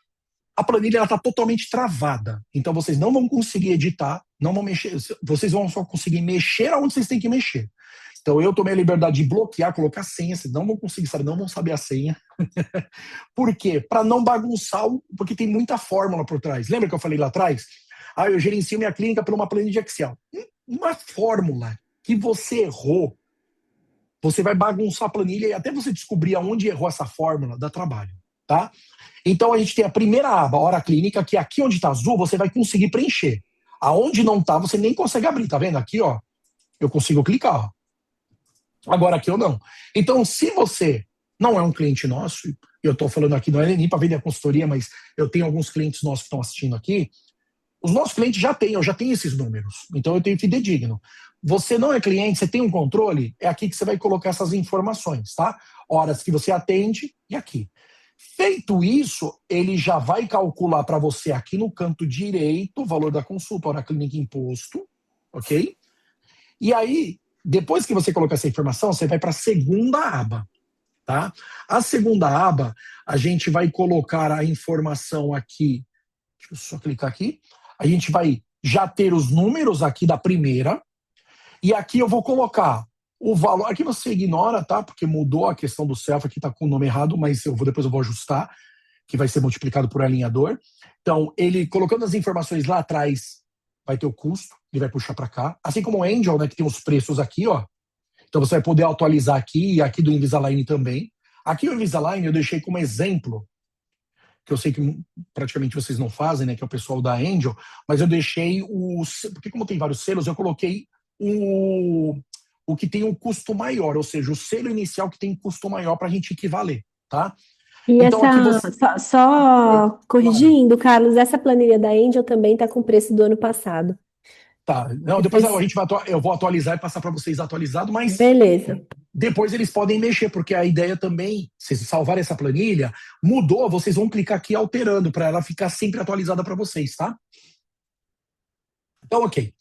a planilha está totalmente travada. Então vocês não vão conseguir editar, não vão mexer, vocês vão só conseguir mexer aonde vocês têm que mexer. Então eu tomei a liberdade de bloquear, colocar senha, vocês não vão conseguir saber, não vão saber a senha. Por quê? Para não bagunçar, porque tem muita fórmula por trás. Lembra que eu falei lá atrás? Eu gerencio minha clínica por uma planilha de Excel. Uma fórmula que você errou, você vai bagunçar a planilha e até você descobrir aonde errou essa fórmula, dá trabalho, tá? Então a gente tem a primeira aba, hora clínica, que aqui onde está azul, você vai conseguir preencher. Aonde não está, você nem consegue abrir, tá vendo? Aqui, ó, eu consigo clicar, ó. Agora aqui eu não. Então, se você não é um cliente nosso, eu estou falando aqui, não é nem para vender a consultoria, mas eu tenho alguns clientes nossos que estão assistindo aqui, os nossos clientes eu já tenho esses números, então eu tenho fidedigno. Você não é cliente, você tem um controle, é aqui que você vai colocar essas informações, tá? Horas que você atende e aqui. Feito isso, ele já vai calcular para você aqui no canto direito o valor da consulta, hora clínica imposto, ok? E aí, depois que você colocar essa informação, você vai para a segunda aba, tá? A segunda aba, a gente vai colocar a informação aqui, deixa eu só clicar aqui, a gente vai já ter os números aqui da primeira, e aqui eu vou colocar o valor, aqui você ignora, tá? Porque mudou a questão do self, aqui tá com o nome errado, mas depois eu vou ajustar, que vai ser multiplicado por alinhador. Então, ele colocando as informações lá atrás, vai ter o custo, ele vai puxar para cá. Assim como o Angel, né, que tem os preços aqui, ó. Então você vai poder atualizar aqui, e aqui do Invisalign também. Aqui o Invisalign eu deixei como exemplo, que eu sei que praticamente vocês não fazem, né, que é o pessoal da Angel, mas eu deixei porque como tem vários selos, eu coloquei o que tem um custo maior, ou seja, o selo inicial que tem custo maior para a gente equivaler, tá? E então aqui você... só Claro. corrigindo, Carlos, essa planilha da Angel também está com o preço do ano passado. Tá, não, depois eu vou atualizar e passar para vocês atualizado, mas Beleza. depois eles podem mexer, porque a ideia também, se salvar essa planilha, mudou, vocês vão clicar aqui alterando para ela ficar sempre atualizada para vocês, tá? Então, ok.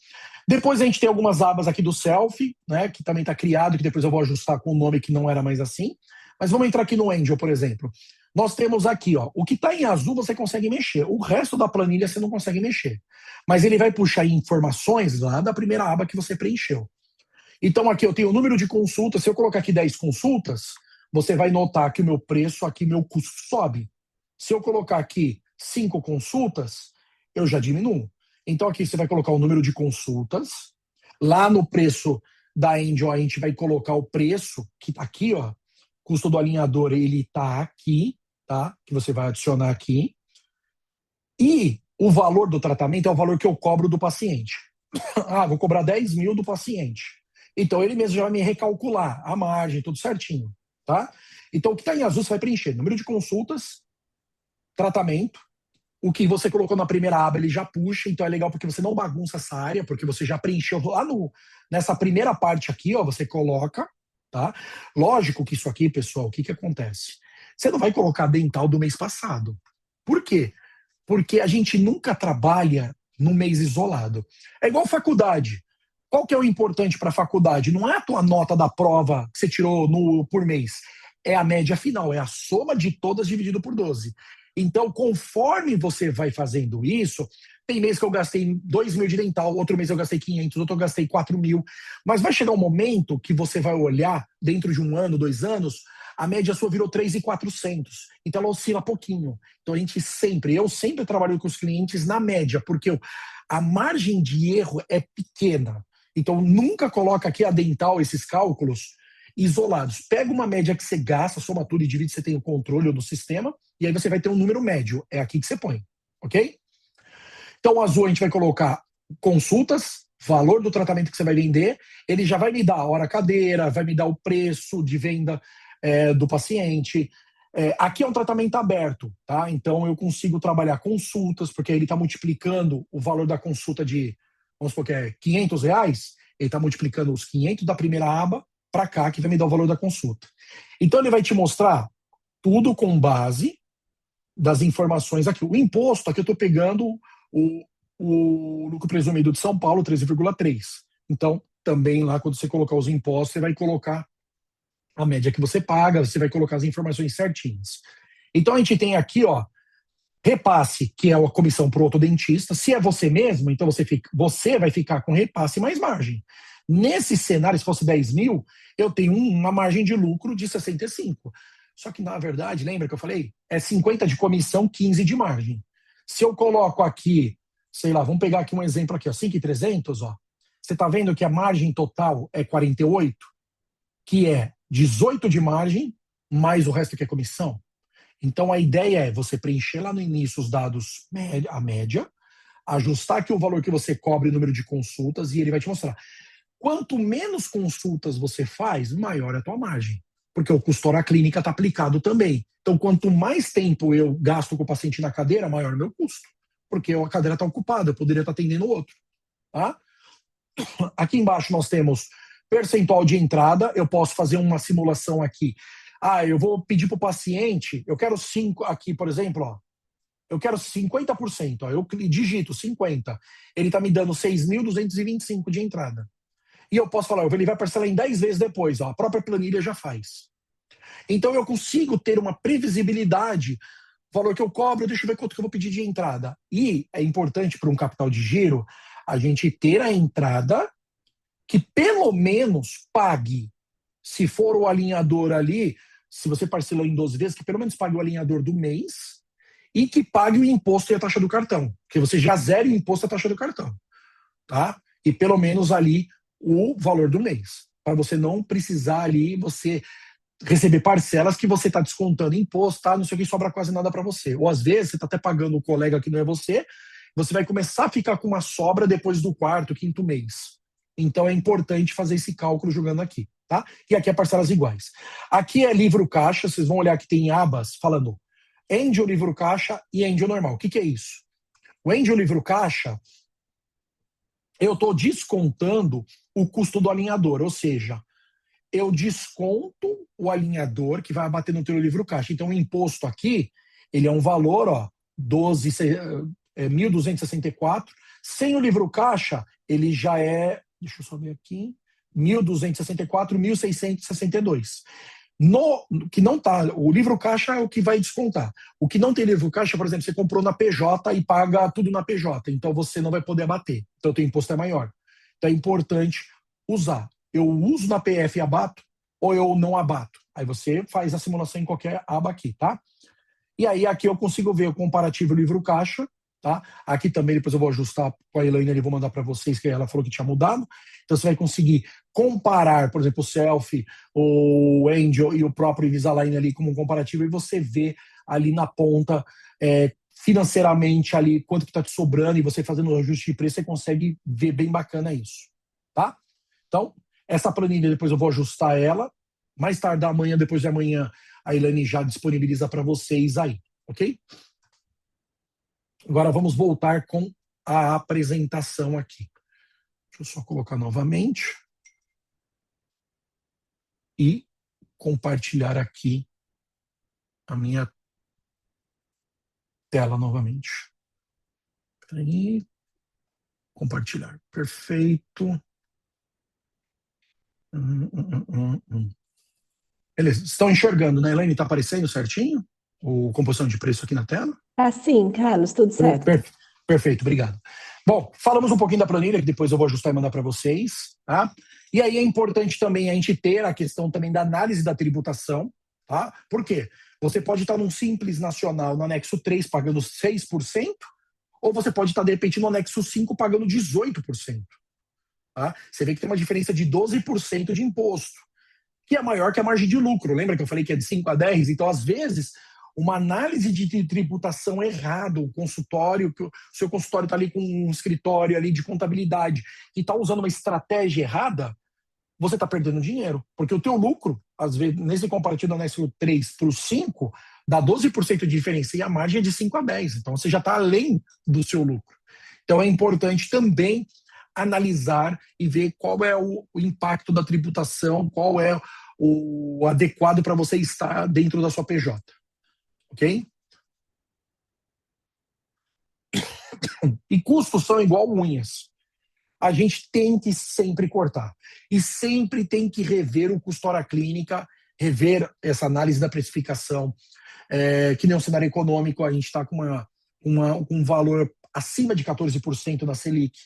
Depois a gente tem algumas abas aqui do Self, né, que também está criado, que depois eu vou ajustar com o nome que não era mais assim. Mas vamos entrar aqui no Angel, por exemplo. Nós temos aqui, ó, o que está em azul você consegue mexer. O resto da planilha você não consegue mexer. Mas ele vai puxar informações lá da primeira aba que você preencheu. Então aqui eu tenho o número de consultas. Se eu colocar aqui 10 consultas, você vai notar que o meu preço, aqui meu custo sobe. Se eu colocar aqui 5 consultas, eu já diminuo. Então aqui você vai colocar o número de consultas. Lá no preço da Angel, a gente vai colocar o preço, que tá aqui, ó. Custo do alinhador, ele tá aqui, tá? Que você vai adicionar aqui. E o valor do tratamento é o valor que eu cobro do paciente. vou cobrar 10 mil do paciente. Então ele mesmo já vai me recalcular a margem, tudo certinho, tá? Então o que está em azul você vai preencher número de consultas, tratamento, o que você colocou na primeira aba ele já puxa, então é legal porque você não bagunça essa área, porque você já preencheu lá nessa primeira parte aqui, ó, você coloca, tá? Lógico que isso aqui, pessoal, o que acontece? Você não vai colocar dental do mês passado. Por quê? Porque a gente nunca trabalha no mês isolado. É igual faculdade. Qual que é o importante para a faculdade? Não é a tua nota da prova que você tirou por mês. É a média final, é a soma de todas dividido por 12. Então, conforme você vai fazendo isso, tem mês que eu gastei 2 mil de dental, outro mês eu gastei 500, outro eu gastei 4 mil. Mas vai chegar um momento que você vai olhar, dentro de 1 ano, 2 anos, a média sua virou 3.400. Então ela oscila pouquinho. Então eu sempre trabalho com os clientes na média, porque a margem de erro é pequena. Então nunca coloca aqui a dental, esses cálculos isolados. Pega uma média que você gasta, soma tudo e divide, você tem o controle do sistema, e aí você vai ter um número médio. É aqui que você põe, ok? Então o azul a gente vai colocar consultas, valor do tratamento que você vai vender, ele já vai me dar a hora cadeira, vai me dar o preço de venda do paciente. Aqui é um tratamento aberto, tá? Então eu consigo trabalhar consultas, porque ele está multiplicando o valor da consulta de, vamos supor que é R$500, ele está multiplicando os 500 da primeira aba para cá, que vai me dar o valor da consulta. Então ele vai te mostrar tudo com base das informações aqui. O imposto, aqui eu estou pegando o lucro presumido de São Paulo, 13,3. Então, também lá, quando você colocar os impostos, você vai colocar a média que você paga, você vai colocar as informações certinhas. Então, a gente tem aqui, ó, repasse, que é a comissão para o ortodontista. Se é você mesmo, então você vai ficar com repasse mais margem. Nesse cenário, se fosse 10 mil, eu tenho uma margem de lucro de 65. Só que, na verdade, lembra que eu falei? É 50 de comissão, 15 de margem. Se eu coloco aqui, sei lá, vamos pegar aqui um exemplo aqui, ó, 5.300, ó. Você está vendo que a margem total é 48, que é 18 de margem, mais o resto que é comissão. Então, a ideia é você preencher lá no início os dados, a média, ajustar aqui o valor que você cobra e o número de consultas, e ele vai te mostrar. Quanto menos consultas você faz, maior é a tua margem. Porque o custo hora clínica está aplicado também. Então, quanto mais tempo eu gasto com o paciente na cadeira, maior é o meu custo. Porque a cadeira está ocupada, eu poderia estar atendendo o outro. Tá? Aqui embaixo nós temos percentual de entrada. Eu posso fazer uma simulação aqui. Eu vou pedir para o paciente, eu quero 5 aqui, por exemplo, ó. Eu quero 50%, ó, eu digito 50. Ele está me dando 6.225 de entrada. E eu posso falar, ele vai parcelar em 10 vezes depois, ó, a própria planilha já faz. Então eu consigo ter uma previsibilidade, valor que eu cobro, deixa eu ver quanto que eu vou pedir de entrada. E é importante para um capital de giro a gente ter a entrada que pelo menos pague, se for o alinhador ali, se você parcelou em 12 vezes, que pelo menos pague o alinhador do mês e que pague o imposto e a taxa do cartão, porque você já zera o imposto e a taxa do cartão, tá? E pelo menos ali o valor do mês, para você não precisar ali, você receber parcelas que você está descontando imposto, tá? Não sei o que, sobra quase nada para você. Ou às vezes você está até pagando o colega que não é você vai começar a ficar com uma sobra depois do quarto, quinto mês. Então é importante fazer esse cálculo jogando aqui, tá? E aqui é parcelas iguais. Aqui é livro caixa, vocês vão olhar que tem abas falando Angel livro caixa e Angel normal. O que é isso? O Angel livro caixa, eu estou descontando o custo do alinhador, ou seja, eu desconto o alinhador que vai bater no teu livro caixa. Então o imposto aqui, ele é um valor, ó, 1.264. Sem o livro caixa, ele já é, deixa eu só ver aqui, 1.264, 1.662. Que não tá, o livro caixa é o que vai descontar. O que não tem livro caixa, por exemplo, você comprou na PJ e paga tudo na PJ, então você não vai poder abater. Então o teu imposto é maior. Então é importante usar. Eu uso na PF e abato, ou eu não abato. Aí você faz a simulação em qualquer aba aqui, tá? E aí aqui eu consigo ver o comparativo livro caixa, tá? Aqui também depois eu vou ajustar com a Elaine, eu vou mandar para vocês, que ela falou que tinha mudado. Então você vai conseguir comparar, por exemplo, o Selfie, o Angel e o própro Invisalign ali como um comparativo, e você vê ali na ponta financeiramente ali quanto que está te sobrando e você fazendo o ajuste de preço, você consegue ver bem bacana isso, tá? Então, essa planilha depois eu vou ajustar ela. Mais tarde da manhã, depois de amanhã, a Elaine já disponibiliza para vocês aí, ok? Agora vamos voltar com a apresentação aqui. Deixa eu só colocar novamente. E compartilhar aqui a minha tela novamente. Aí, compartilhar. Perfeito. Beleza. Estão enxergando, né, Elaine? Está aparecendo certinho? O composição de preço aqui na tela? Ah, sim, Carlos, tudo certo. Perfeito, obrigado. Bom, falamos um pouquinho da planilha, que depois eu vou ajustar e mandar para vocês, tá? E aí é importante também a gente ter a questão também da análise da tributação, tá? Por quê? Você pode estar num Simples Nacional no anexo 3 pagando 6%, ou você pode estar, de repente, no anexo 5 pagando 18%. Tá? Você vê que tem uma diferença de 12% de imposto, que é maior que a margem de lucro. Lembra que eu falei que é de 5 a 10? Então, às vezes, uma análise de tributação errada, o consultório, que o seu consultório está ali com um escritório ali de contabilidade e está usando uma estratégia errada, você está perdendo dinheiro. Porque o teu lucro, às vezes, nesse comparativo do anexo 3 para o 5, dá 12% de diferença e a margem é de 5 a 10. Então, você já está além do seu lucro. Então, é importante também analisar e ver qual é o impacto da tributação, qual é o adequado para você estar dentro da sua PJ. Ok? E custos são igual unhas. A gente tem que sempre cortar. E sempre tem que rever o custo hora clínica, rever essa análise da precificação. Que nem um cenário econômico, a gente está com um valor acima de 14% na Selic.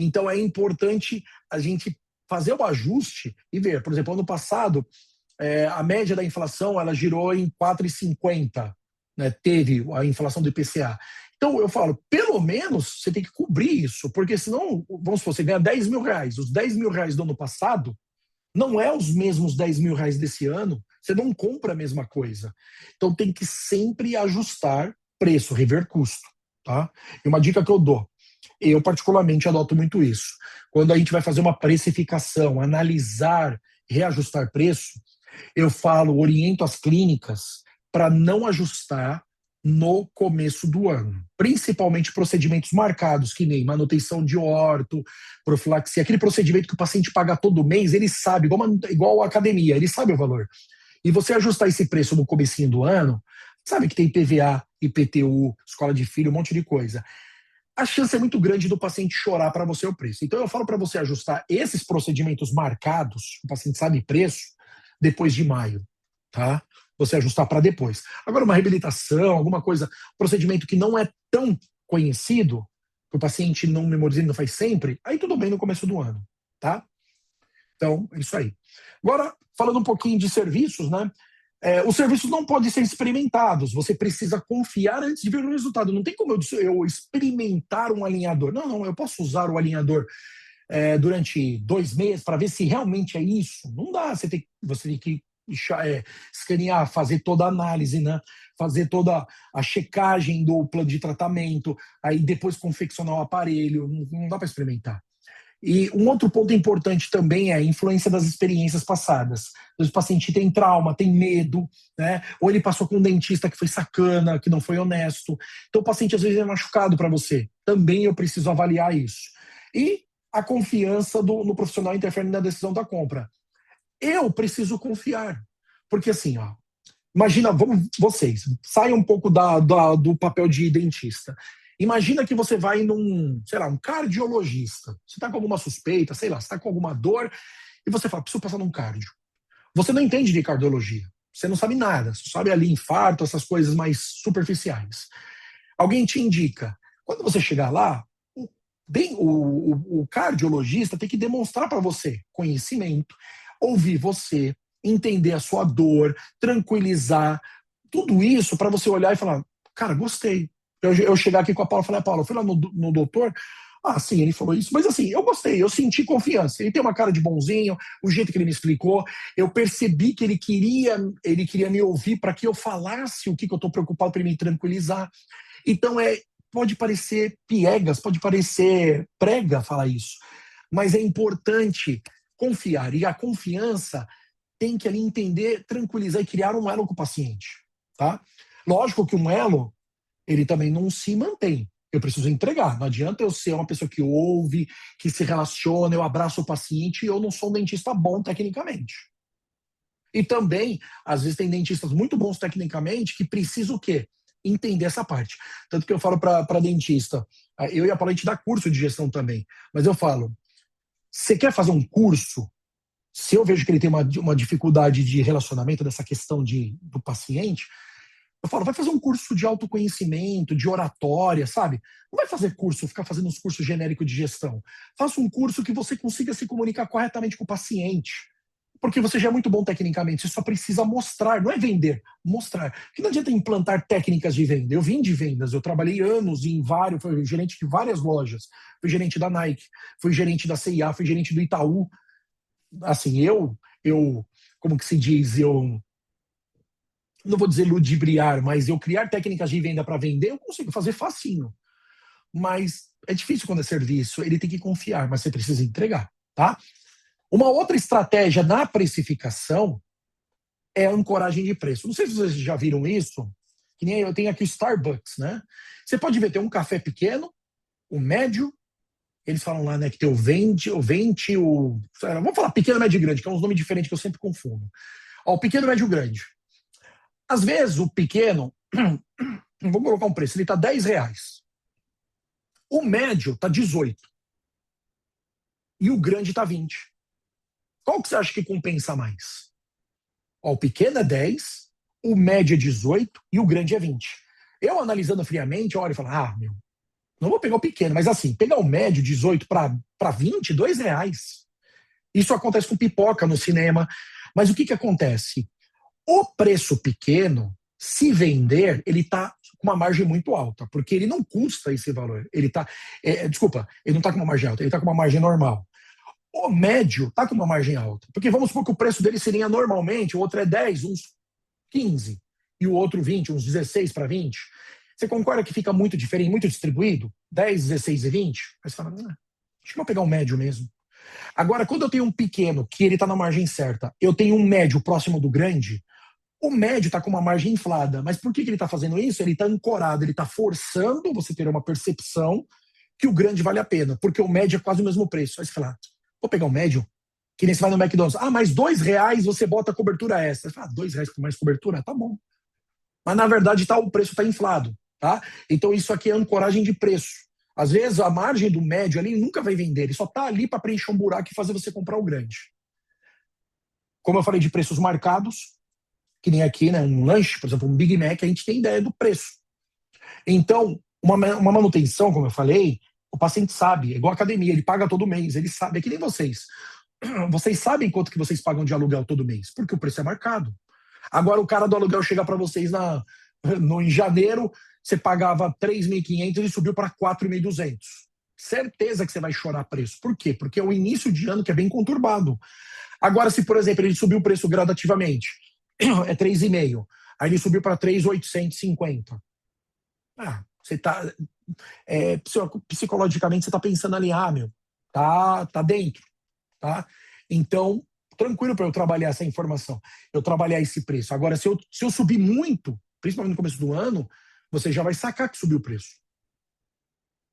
Então, é importante a gente fazer o ajuste e ver. Por exemplo, ano passado, a média da inflação ela girou em 4,50, né? Teve a inflação do IPCA. Então, eu falo, pelo menos você tem que cobrir isso, porque senão, vamos supor, você ganha 10 mil reais. Os 10 mil reais do ano passado não é os mesmos 10 mil reais desse ano, você não compra a mesma coisa. Então, tem que sempre ajustar preço, rever custo. Tá? E uma dica que eu dou, eu particularmente adoto muito isso. Quando a gente vai fazer uma precificação, analisar, reajustar preço, eu oriento as clínicas para não ajustar no começo do ano. Principalmente procedimentos marcados, que nem manutenção de orto, profilaxia, aquele procedimento que o paciente paga todo mês, ele sabe, igual a academia, ele sabe o valor. E você ajustar esse preço no comecinho do ano, sabe que tem IPVA, IPTU, escola de filho, um monte de coisa. A chance é muito grande do paciente chorar para você o preço. Então eu falo para você ajustar esses procedimentos marcados, o paciente sabe preço, depois de maio, tá? Você ajustar para depois. Agora uma reabilitação, alguma coisa, procedimento que não é tão conhecido, que o paciente não memoriza e não faz sempre, aí tudo bem no começo do ano, tá? Então, é isso aí. Agora, falando um pouquinho de serviços, né? Os serviços não podem ser experimentados. Você precisa confiar antes de ver o resultado. Não tem como eu experimentar um alinhador. Não, eu posso usar o alinhador durante 2 meses para ver se realmente é isso. Não dá. Você tem que escanear, fazer toda a análise, né? Fazer toda a checagem do plano de tratamento, aí depois confeccionar o aparelho. Não dá para experimentar. E um outro ponto importante também é a influência das experiências passadas. O paciente tem trauma, tem medo, né? Ou ele passou com um dentista que foi sacana, que não foi honesto. Então o paciente às vezes é machucado para você. Também eu preciso avaliar isso. E a confiança no profissional interfere na decisão da compra. Eu preciso confiar. Porque assim, ó, imagina, vocês, saiam um pouco do papel de dentista. Imagina que você vai num, sei lá, um cardiologista. Você está com alguma suspeita, sei lá, você está com alguma dor e você fala, preciso passar num cardio. Você não entende de cardiologia. Você não sabe nada. Você sabe ali infarto, essas coisas mais superficiais. Alguém te indica. Quando você chegar lá, o cardiologista tem que demonstrar para você conhecimento, ouvir você, entender a sua dor, tranquilizar. Tudo isso para você olhar e falar, cara, gostei. Eu chegar aqui com a Paula e falar, Paula, eu fui lá no doutor, sim, ele falou isso, mas assim, eu gostei, eu senti confiança, ele tem uma cara de bonzinho, o jeito que ele me explicou, eu percebi que ele queria me ouvir para que eu falasse o que eu estou preocupado para ele me tranquilizar. Então, pode parecer piegas, pode parecer prega falar isso, mas é importante confiar. E a confiança tem que ali entender, tranquilizar e criar um elo com o paciente. Tá? Lógico que um elo, ele também não se mantém. Eu preciso entregar. Não adianta eu ser uma pessoa que ouve, que se relaciona, eu abraço o paciente e eu não sou um dentista bom tecnicamente. E também, às vezes, tem dentistas muito bons tecnicamente que precisam o quê? Entender essa parte. Tanto que eu falo para dentista, eu e a Paula, a gente dá curso de gestão também, mas eu falo, você quer fazer um curso? Se eu vejo que ele tem uma dificuldade de relacionamento, dessa questão do paciente, eu falo, vai fazer um curso de autoconhecimento, de oratória, sabe? Não vai fazer curso, ficar fazendo uns cursos genéricos de gestão. Faça um curso que você consiga se comunicar corretamente com o paciente. Porque você já é muito bom tecnicamente, você só precisa mostrar, não é vender, mostrar. Porque não adianta implantar técnicas de venda. Eu vim de vendas, eu trabalhei anos fui gerente de várias lojas, fui gerente da Nike, fui gerente da C&A, fui gerente do Itaú. Assim, como que se diz, eu não vou dizer ludibriar, mas eu criar técnicas de venda para vender, eu consigo fazer facinho. Mas é difícil quando é serviço, ele tem que confiar, mas você precisa entregar, tá? Uma outra estratégia na precificação é a ancoragem de preço. Não sei se vocês já viram isso, que nem eu tenho aqui o Starbucks, né? Você pode ver, tem um café pequeno, o médio, eles falam lá, né, que tem o vende, vamos falar pequeno, médio e grande, que é uns nomes diferentes que eu sempre confundo. Ó, o pequeno, médio e grande. Às vezes, o pequeno, vamos colocar um preço, ele está R$10. O médio está 18. E o grande está 20. Qual que você acha que compensa mais? Ó, o pequeno é 10, o médio é 18 e o grande é 20. Eu, analisando friamente, olho e falo, não vou pegar o pequeno, mas assim, pegar o médio, 18 para 20, R$2. Isso acontece com pipoca no cinema. Mas o que acontece? O preço pequeno, se vender, ele está com uma margem muito alta, porque ele não custa esse valor. Ele não está com uma margem alta, ele está com uma margem normal. O médio está com uma margem alta, porque vamos supor que o preço dele seria normalmente, o outro é 10, uns 15, e o outro 20, uns 16 para 20. Você concorda que fica muito diferente, muito distribuído? 10, 16 e 20? Aí você fala, acho que eu vou pegar o médio mesmo. Agora, quando eu tenho um pequeno, que ele está na margem certa, eu tenho um médio próximo do grande, o médio está com uma margem inflada. Mas por que ele está fazendo isso? Ele está ancorado, ele está forçando você ter uma percepção que o grande vale a pena, porque o médio é quase o mesmo preço. Aí você fala, vou pegar o médio, que nem você vai no McDonald's. Mais R$2 você bota a cobertura extra. Você fala, R$2 por mais cobertura? Tá bom. Mas na verdade o preço está inflado. Tá? Então isso aqui é ancoragem de preço. Às vezes a margem do médio ali nunca vai vender, ele só está ali para preencher um buraco e fazer você comprar o grande. Como eu falei de preços marcados, que nem aqui, né, um lanche, por exemplo, um Big Mac, a gente tem ideia do preço. Então, uma manutenção, como eu falei, o paciente sabe, é igual a academia, ele paga todo mês, ele sabe, é que nem vocês. Vocês sabem quanto que vocês pagam de aluguel todo mês, porque o preço é marcado. Agora o cara do aluguel chega para vocês em janeiro, você pagava 3.500 e subiu para 4.200. Certeza que você vai chorar preço. Por quê? Porque é o início de ano que é bem conturbado. Agora, se, por exemplo, ele subiu o preço gradativamente, é 3,5. Aí ele subiu para 3.850. Você tá... psicologicamente você está pensando ali, tá dentro. Tá? Então, tranquilo para eu trabalhar essa informação, eu trabalhar esse preço. Agora, se eu subir muito, principalmente no começo do ano, você já vai sacar que subiu o preço.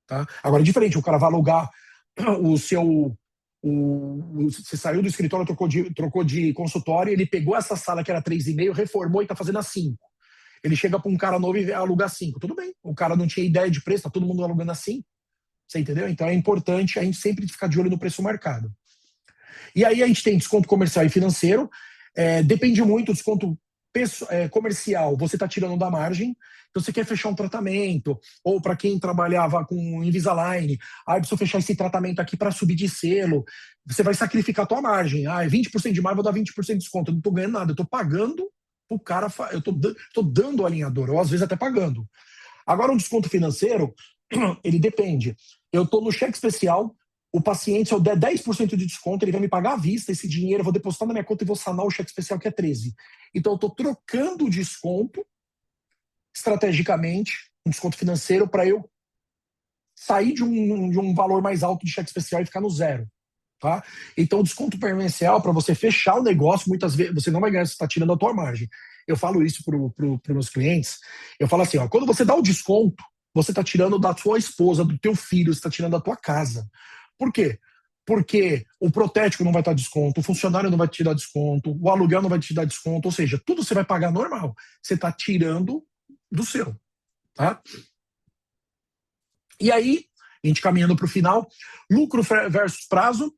Tá? Agora, é diferente, o cara vai alugar você saiu do escritório, trocou de consultório, ele pegou essa sala que era 3,5, reformou e está fazendo a 5. Ele chega para um cara novo e aluga 5. Tudo bem, o cara não tinha ideia de preço, tá todo mundo alugando assim. Você entendeu? Então é importante a gente sempre ficar de olho no preço marcado. E aí a gente tem desconto comercial e financeiro. Depende muito do desconto comercial, você está tirando da margem. Então você quer fechar um tratamento, ou para quem trabalhava com Invisalign, preciso fechar esse tratamento aqui para subir de selo, você vai sacrificar a tua margem. 20% de margem, vou dar 20% de desconto. Eu não estou ganhando nada, eu estou pagando o cara, eu estou dando ao alinhador, ou às vezes até pagando. Agora um desconto financeiro, ele depende. Eu estou no cheque especial, o paciente, se eu der 10% de desconto, ele vai me pagar à vista esse dinheiro, eu vou depositar na minha conta e vou sanar o cheque especial, que é 13%. Então, eu estou trocando o desconto estrategicamente um desconto financeiro para eu sair de um valor mais alto de cheque especial e ficar no zero. Tá? Então, o desconto preferencial, para você fechar o negócio, muitas vezes você não vai ganhar, você está tirando a tua margem. Eu falo isso para os meus clientes. Eu falo assim, ó, quando você dá o desconto, você está tirando da sua esposa, do teu filho, você está tirando da tua casa. Por quê? Porque o protético não vai dar desconto, o funcionário não vai te dar desconto, o aluguel não vai te dar desconto, ou seja, tudo você vai pagar normal. Você está tirando do seu. Tá? E aí, a gente caminhando para o final, lucro versus prazo.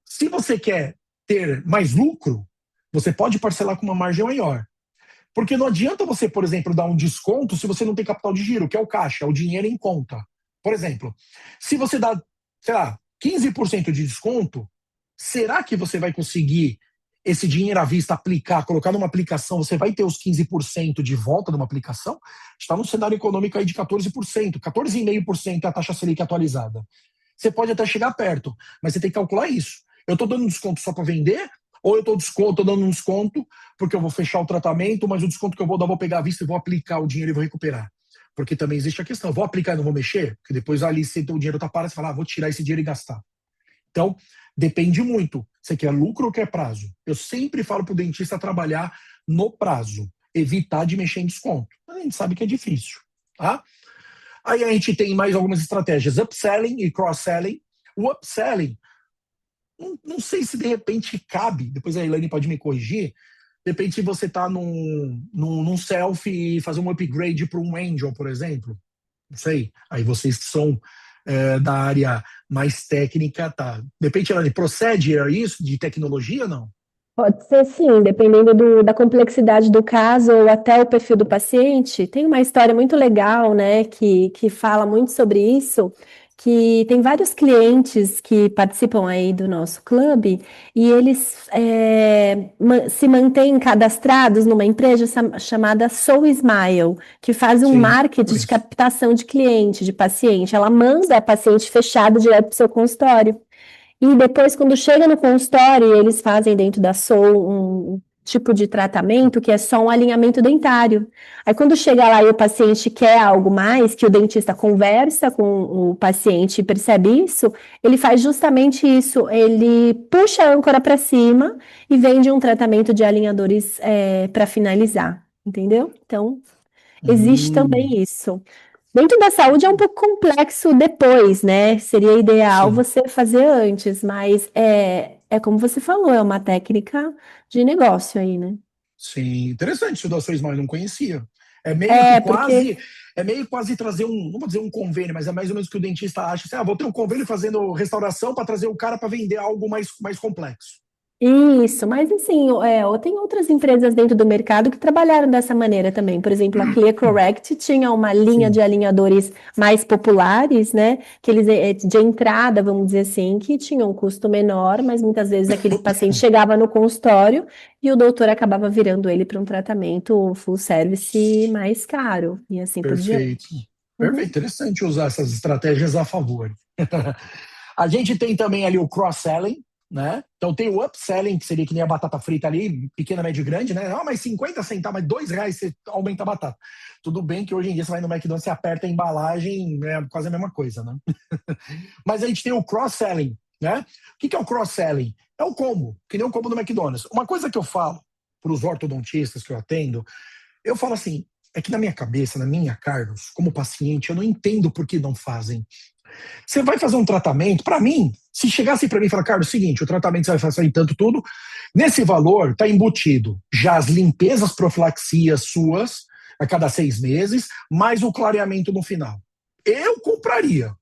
Se você quer ter mais lucro, você pode parcelar com uma margem maior. Porque não adianta você, por exemplo, dar um desconto se você não tem capital de giro, que é o caixa, é o dinheiro em conta. Por exemplo, se você dá, sei lá, 15% de desconto, será que você vai conseguir esse dinheiro à vista aplicar, colocar numa aplicação, você vai ter os 15% de volta numa aplicação? Está num cenário econômico aí de 14%, 14,5% é a taxa Selic atualizada. Você pode até chegar perto, mas você tem que calcular isso. Eu estou dando desconto só para vender, ou eu estou dando um desconto porque eu vou fechar o tratamento, mas o desconto que eu vou dar, eu vou pegar à vista e vou aplicar o dinheiro e vou recuperar. Porque também existe a questão, eu vou aplicar e não vou mexer? Porque depois ali, se o dinheiro está parado, você fala, vou tirar esse dinheiro e gastar. Então, depende muito. Você quer lucro ou quer prazo? Eu sempre falo para o dentista trabalhar no prazo, evitar de mexer em desconto. A gente sabe que é difícil. Tá? Aí a gente tem mais algumas estratégias, upselling e cross-selling. O upselling, não sei se de repente cabe, depois a Elaine pode me corrigir, de repente você está num self e fazer um upgrade para um angel, por exemplo. Não sei. Aí vocês que são da área mais técnica, tá. De repente, Elaine, procede a isso de tecnologia, não? Pode ser sim, dependendo da complexidade do caso ou até o perfil do paciente. Tem uma história muito legal, né, que fala muito sobre isso, que tem vários clientes que participam aí do nosso clube e eles se mantêm cadastrados numa empresa chamada Soul Smile, que faz um Sim, marketing de conheço. captação de cliente, de paciente. Ela manda a paciente fechado direto para o seu consultório. E depois, quando chega no consultório, eles fazem dentro da Soul um tipo de tratamento que é só um alinhamento dentário. Aí, quando chega lá e o paciente quer algo mais, que o dentista conversa com o paciente e percebe isso, ele faz justamente isso. Ele puxa a âncora para cima e vende um tratamento de alinhadores para finalizar, entendeu? Então, existe também isso. Dentro da saúde é um pouco complexo depois, né? Seria ideal Sim, você fazer antes, mas é como você falou, é uma técnica de negócio aí, né? sim. Interessante isso da sua Smile, eu não conhecia. É meio que É, porque quase, é meio quase trazer não vou dizer um convênio, mas é mais ou menos o que o dentista acha. Assim, vou ter um convênio fazendo restauração para trazer o cara para vender algo mais complexo. isso, mas assim, tem outras empresas dentro do mercado que trabalharam dessa maneira também. Por exemplo, a ClearCorrect tinha uma linha de Sim. alinhadores mais populares, né? Que eles de entrada, vamos dizer assim, que tinham um custo menor, mas muitas vezes aquele paciente chegava no consultório e o doutor acabava virando ele para um tratamento full service mais caro, e assim por Perfeito. diante. Perfeito. Uhum. Interessante usar essas estratégias a favor. A gente tem também ali o cross-selling, né? Então tem o upselling, que seria que nem a batata frita ali, pequena, média e grande, né? Mas 50 centavos, mas R$ 2 você aumenta a batata. Tudo bem que hoje em dia você vai no McDonald's, você aperta a embalagem, é quase a mesma coisa, né? Mas a gente tem o cross-selling, né? O que é o cross-selling? É o combo, que nem o combo do McDonald's. Uma coisa que eu falo para os ortodontistas que eu atendo, eu falo assim, é que na minha cabeça, na minha, Carlos, como paciente, eu não entendo por que não fazem. Você vai fazer um tratamento, para mim, se chegasse para mim e falar, Carlos, é o seguinte, o tratamento você vai fazer em tanto tudo, nesse valor está embutido já as limpezas profilaxias suas a cada 6 meses, mais o clareamento no final. Eu compraria,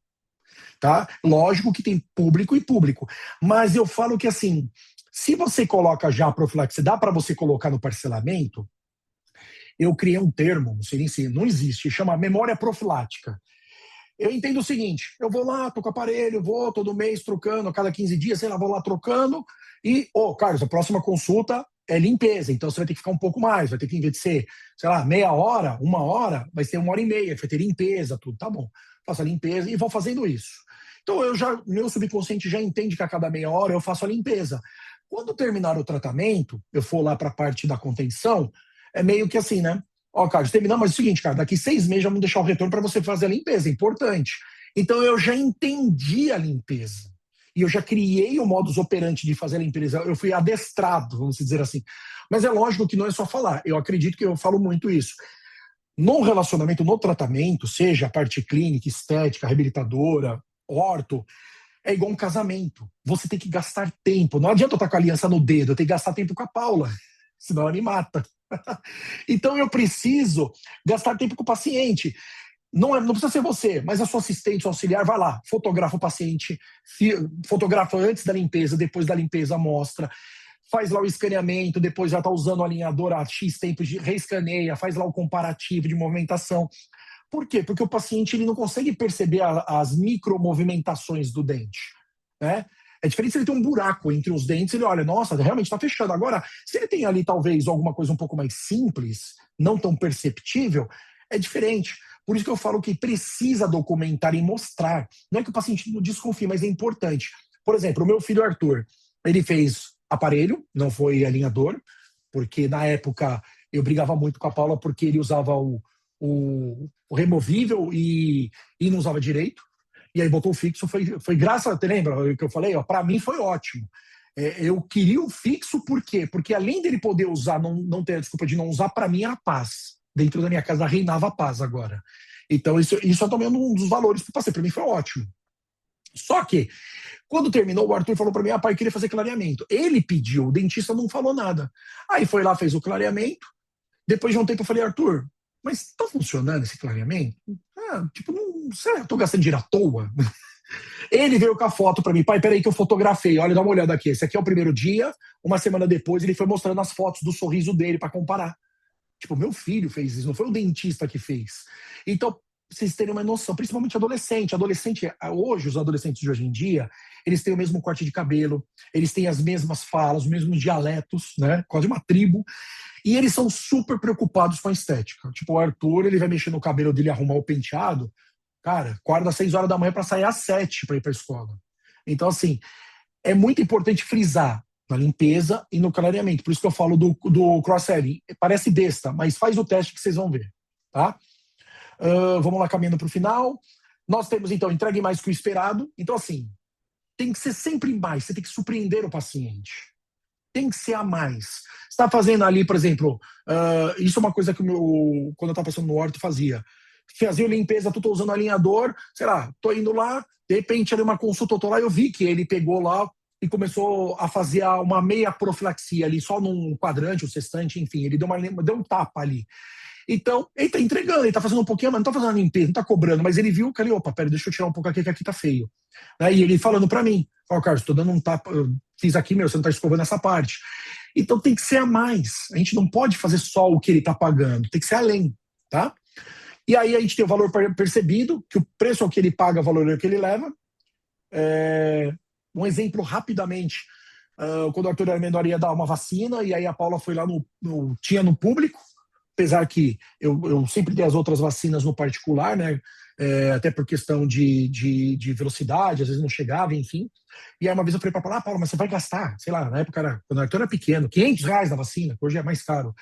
tá? Lógico que tem público e público, mas eu falo que assim, se você coloca já a profilaxia, dá para você colocar no parcelamento, eu criei um termo, não sei nem se não existe, chama memória profilática. Eu entendo o seguinte, eu vou lá, tô com o aparelho, vou todo mês trocando, a cada 15 dias, sei lá, vou lá trocando e, Carlos, a próxima consulta é limpeza, então você vai ter que ficar um pouco mais, vai ter que, em vez de ser, sei lá, meia hora, 1 hora, vai ser 1 hora e meia, vai ter limpeza, tudo, tá bom. Faço a limpeza e vou fazendo isso. Então, meu subconsciente já entende que a cada meia hora eu faço a limpeza. Quando terminar o tratamento, eu for lá para a parte da contenção, é meio que assim, né? Ó, Carlos, terminamos, mas é o seguinte, cara, daqui 6 meses já vamos deixar o retorno para você fazer a limpeza, é importante. Então eu já entendi a limpeza. E eu já criei o modus operandi de fazer a limpeza. Eu fui adestrado, vamos dizer assim. Mas é lógico que não é só falar. Eu acredito que eu falo muito isso. No relacionamento, no tratamento, seja a parte clínica, estética, reabilitadora, orto, é igual um casamento. Você tem que gastar tempo. Não adianta eu estar com a aliança no dedo, eu tenho que gastar tempo com a Paula, senão ela me mata. Então eu preciso gastar tempo com o paciente. Não precisa ser você, mas a sua assistente, seu auxiliar, vai lá, fotografa o paciente, fotografa antes da limpeza, depois da limpeza mostra, faz lá o escaneamento, depois já está usando o alinhador há X tempo, reescaneia, faz lá o comparativo de movimentação. Por quê? Porque o paciente ele não consegue perceber as micromovimentações do dente, né? É diferente se ele tem um buraco entre os dentes, ele olha, nossa, realmente está fechando. Agora, se ele tem ali talvez alguma coisa um pouco mais simples, não tão perceptível, é diferente. Por isso que eu falo que precisa documentar e mostrar. Não é que o paciente não desconfie, mas é importante. Por exemplo, o meu filho Arthur, ele fez aparelho, não foi alinhador, porque na época eu brigava muito com a Paula porque ele usava o removível e não usava direito. E aí botou o fixo, foi graças, te lembra o que eu falei? Para mim foi ótimo. Eu queria o fixo, por quê? Porque além dele poder usar, não ter a desculpa de não usar, para mim era paz. Dentro da minha casa reinava a paz agora. Então isso é também um dos valores que eu passei. Para mim foi ótimo. Só que, quando terminou, o Arthur falou para mim, pai, queria fazer clareamento. Ele pediu, o dentista não falou nada. Aí foi lá, fez o clareamento. Depois de um tempo eu falei, Arthur, mas tá funcionando esse clareamento? Não sei, eu tô gastando dinheiro à toa. Ele veio com a foto pra mim, pai, peraí que eu fotografei, olha, dá uma olhada aqui, esse aqui é o primeiro dia, uma semana depois ele foi mostrando as fotos do sorriso dele pra comparar. Tipo, meu filho fez isso, não foi o dentista que fez. Então, pra vocês terem uma noção, principalmente adolescente, hoje, os adolescentes de hoje em dia, eles têm o mesmo corte de cabelo, eles têm as mesmas falas, os mesmos dialetos, né, quase uma tribo, e eles são super preocupados com a estética. Tipo, o Arthur, ele vai mexer no cabelo dele, arrumar o penteado, cara, acorda às 6 horas da manhã para sair às 7 para ir para a escola. Então, assim, é muito importante frisar na limpeza e no clareamento. Por isso que eu falo do cross-selling. Parece besta, mas faz o teste que vocês vão ver, tá? Vamos lá, caminhando para o final. Nós temos, então, entregue mais que o esperado. Então, assim, tem que ser sempre mais. Você tem que surpreender o paciente. Tem que ser a mais. Você está fazendo ali, por exemplo, isso é uma coisa que quando eu estava passando no orto, fazia limpeza, tô usando alinhador, sei lá, tô indo lá, de repente ali uma consulta, eu tô lá, eu vi que ele pegou lá e começou a fazer uma meia profilaxia ali, só num quadrante, um sextante, enfim, ele deu um tapa ali. Então, ele tá entregando, ele tá fazendo um pouquinho, mas não tá fazendo a limpeza, não tá cobrando, mas ele viu que ali, opa, pera, deixa eu tirar um pouco aqui, que aqui tá feio. E ele falando pra mim, Carlos, tô dando um tapa, eu fiz aqui, você não tá escovando essa parte. Então tem que ser a mais, a gente não pode fazer só o que ele tá pagando, tem que ser além, tá? E aí a gente tem o valor percebido, que o preço é o que ele paga, o valor é o que ele leva. Um exemplo rapidamente, quando o Arthur era menor ia dar uma vacina, e aí a Paula foi lá tinha no público, apesar que eu sempre dei as outras vacinas no particular, né? Até por questão de velocidade, às vezes não chegava, enfim. E aí uma vez eu falei para ela, Paula, mas você vai gastar, sei lá, na época, quando o Arthur era pequeno, R$ 500 na vacina, que hoje é mais caro.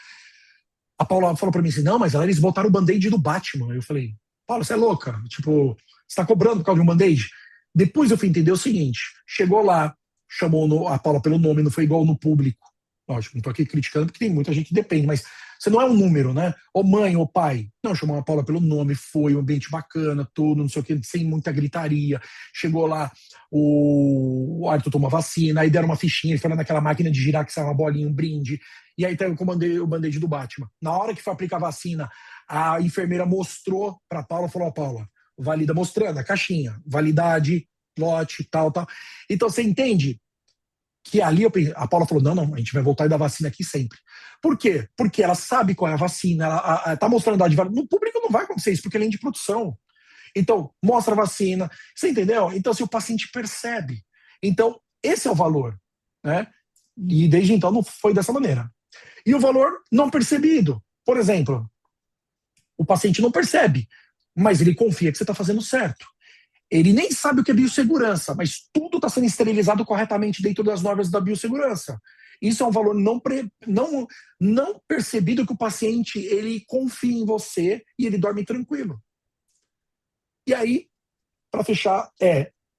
A Paula falou pra mim assim, não, mas eles botaram o band-aid do Batman. Eu falei, Paula, você é louca? Tipo, você tá cobrando por causa de um band-aid? Depois eu fui entender o seguinte, chegou lá, chamou a Paula pelo nome, não foi igual no público. Lógico, não tô aqui criticando porque tem muita gente que depende, mas você não é um número, né? Ou mãe, ou pai. Não, chamou a Paula pelo nome, foi um ambiente bacana, tudo, não sei o que, sem muita gritaria. Chegou lá, o Arthur tomou vacina, aí deram uma fichinha, ele foi lá naquela máquina de girar que sai uma bolinha, um brinde. E aí eu comandei o band-aid do Batman. Na hora que foi aplicar a vacina, a enfermeira mostrou pra Paula, falou, Paula, valida, mostrando a caixinha, validade, lote, tal. Então você entende que ali a Paula falou, não, a gente vai voltar e dar vacina aqui sempre. Por quê? Porque ela sabe qual é a vacina, ela tá mostrando a idade. No público não vai acontecer isso, porque ele é de produção. Então, mostra a vacina, você entendeu? Então, assim, o paciente percebe. Então, esse é o valor, né? E desde então não foi dessa maneira. E o valor não percebido. Por exemplo, o paciente não percebe, mas ele confia que você está fazendo certo. Ele nem sabe o que é biossegurança, mas tudo está sendo esterilizado corretamente dentro das normas da biossegurança. Isso é um valor não percebido, que o paciente ele confia em você e ele dorme tranquilo. E aí, para fechar,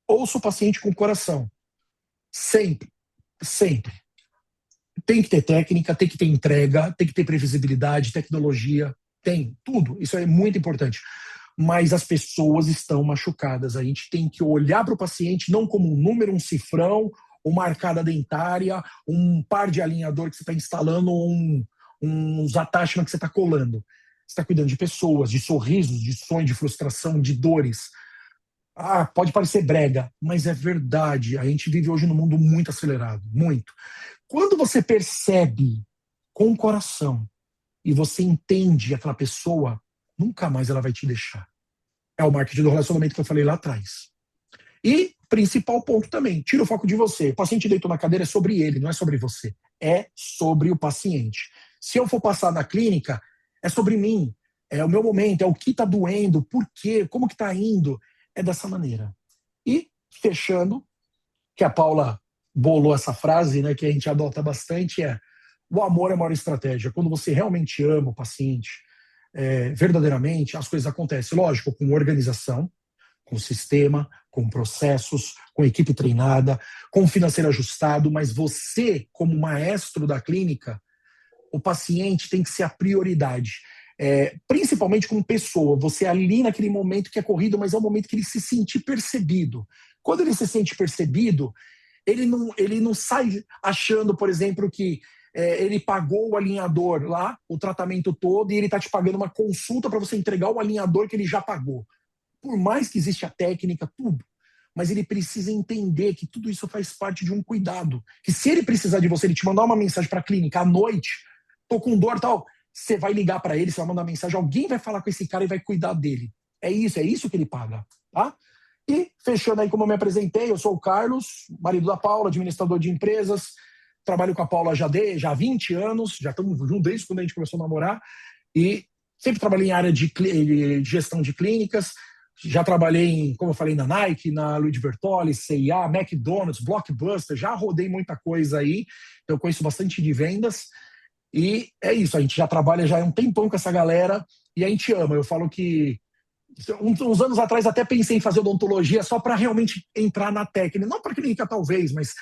ouça o paciente com o coração. Sempre, sempre. Tem que ter técnica, tem que ter entrega, tem que ter previsibilidade, tecnologia, tem tudo. Isso é muito importante. Mas as pessoas estão machucadas. A gente tem que olhar para o paciente não como um número, um cifrão, uma arcada dentária, um par de alinhador que você está instalando, uns attachments que você está colando. Você está cuidando de pessoas, de sorrisos, de sonhos, de frustração, de dores. Pode parecer brega, mas é verdade. A gente vive hoje num mundo muito acelerado, muito. Quando você percebe com o coração e você entende aquela pessoa, nunca mais ela vai te deixar. É o marketing do relacionamento que eu falei lá atrás. E, principal ponto também, tira o foco de você. O paciente deitou na cadeira, é sobre ele, não é sobre você. É sobre o paciente. Se eu for passar na clínica, é sobre mim. É o meu momento, é o que está doendo, por quê, como que está indo. É dessa maneira. E, fechando, que a Paula bolou essa frase, né, que a gente adota bastante, o amor é a maior estratégia. Quando você realmente ama o paciente, verdadeiramente, as coisas acontecem. Lógico, com organização, com sistema, com processos, com equipe treinada, com financeiro ajustado, mas você, como maestro da clínica, o paciente tem que ser a prioridade. Principalmente como pessoa, você ali naquele momento que é corrido, mas é o momento que ele se sentir percebido. Quando ele se sente percebido, ele não sai achando, por exemplo, que ele pagou o alinhador lá, o tratamento todo, e ele está te pagando uma consulta para você entregar o alinhador que ele já pagou. Por mais que exista a técnica, tudo, mas ele precisa entender que tudo isso faz parte de um cuidado. Que se ele precisar de você, ele te mandar uma mensagem para a clínica à noite, tô com dor tal, você vai ligar para ele, você vai mandar mensagem, alguém vai falar com esse cara e vai cuidar dele. É isso que ele paga, tá? E, fechando aí como eu me apresentei, eu sou o Carlos, marido da Paula, administrador de empresas, trabalho com a Paula já há 20 anos, já estamos juntos desde quando a gente começou a namorar, e sempre trabalhei em área de gestão de clínicas, já trabalhei, como eu falei, na Nike, na Louis Vuitton, C&A, McDonald's, Blockbuster, já rodei muita coisa aí, eu conheço bastante de vendas, e é isso, a gente já trabalha já há um tempão com essa galera, e a gente ama. Eu falo que uns anos atrás até pensei em fazer odontologia só para realmente entrar na técnica, não para clínica talvez, mas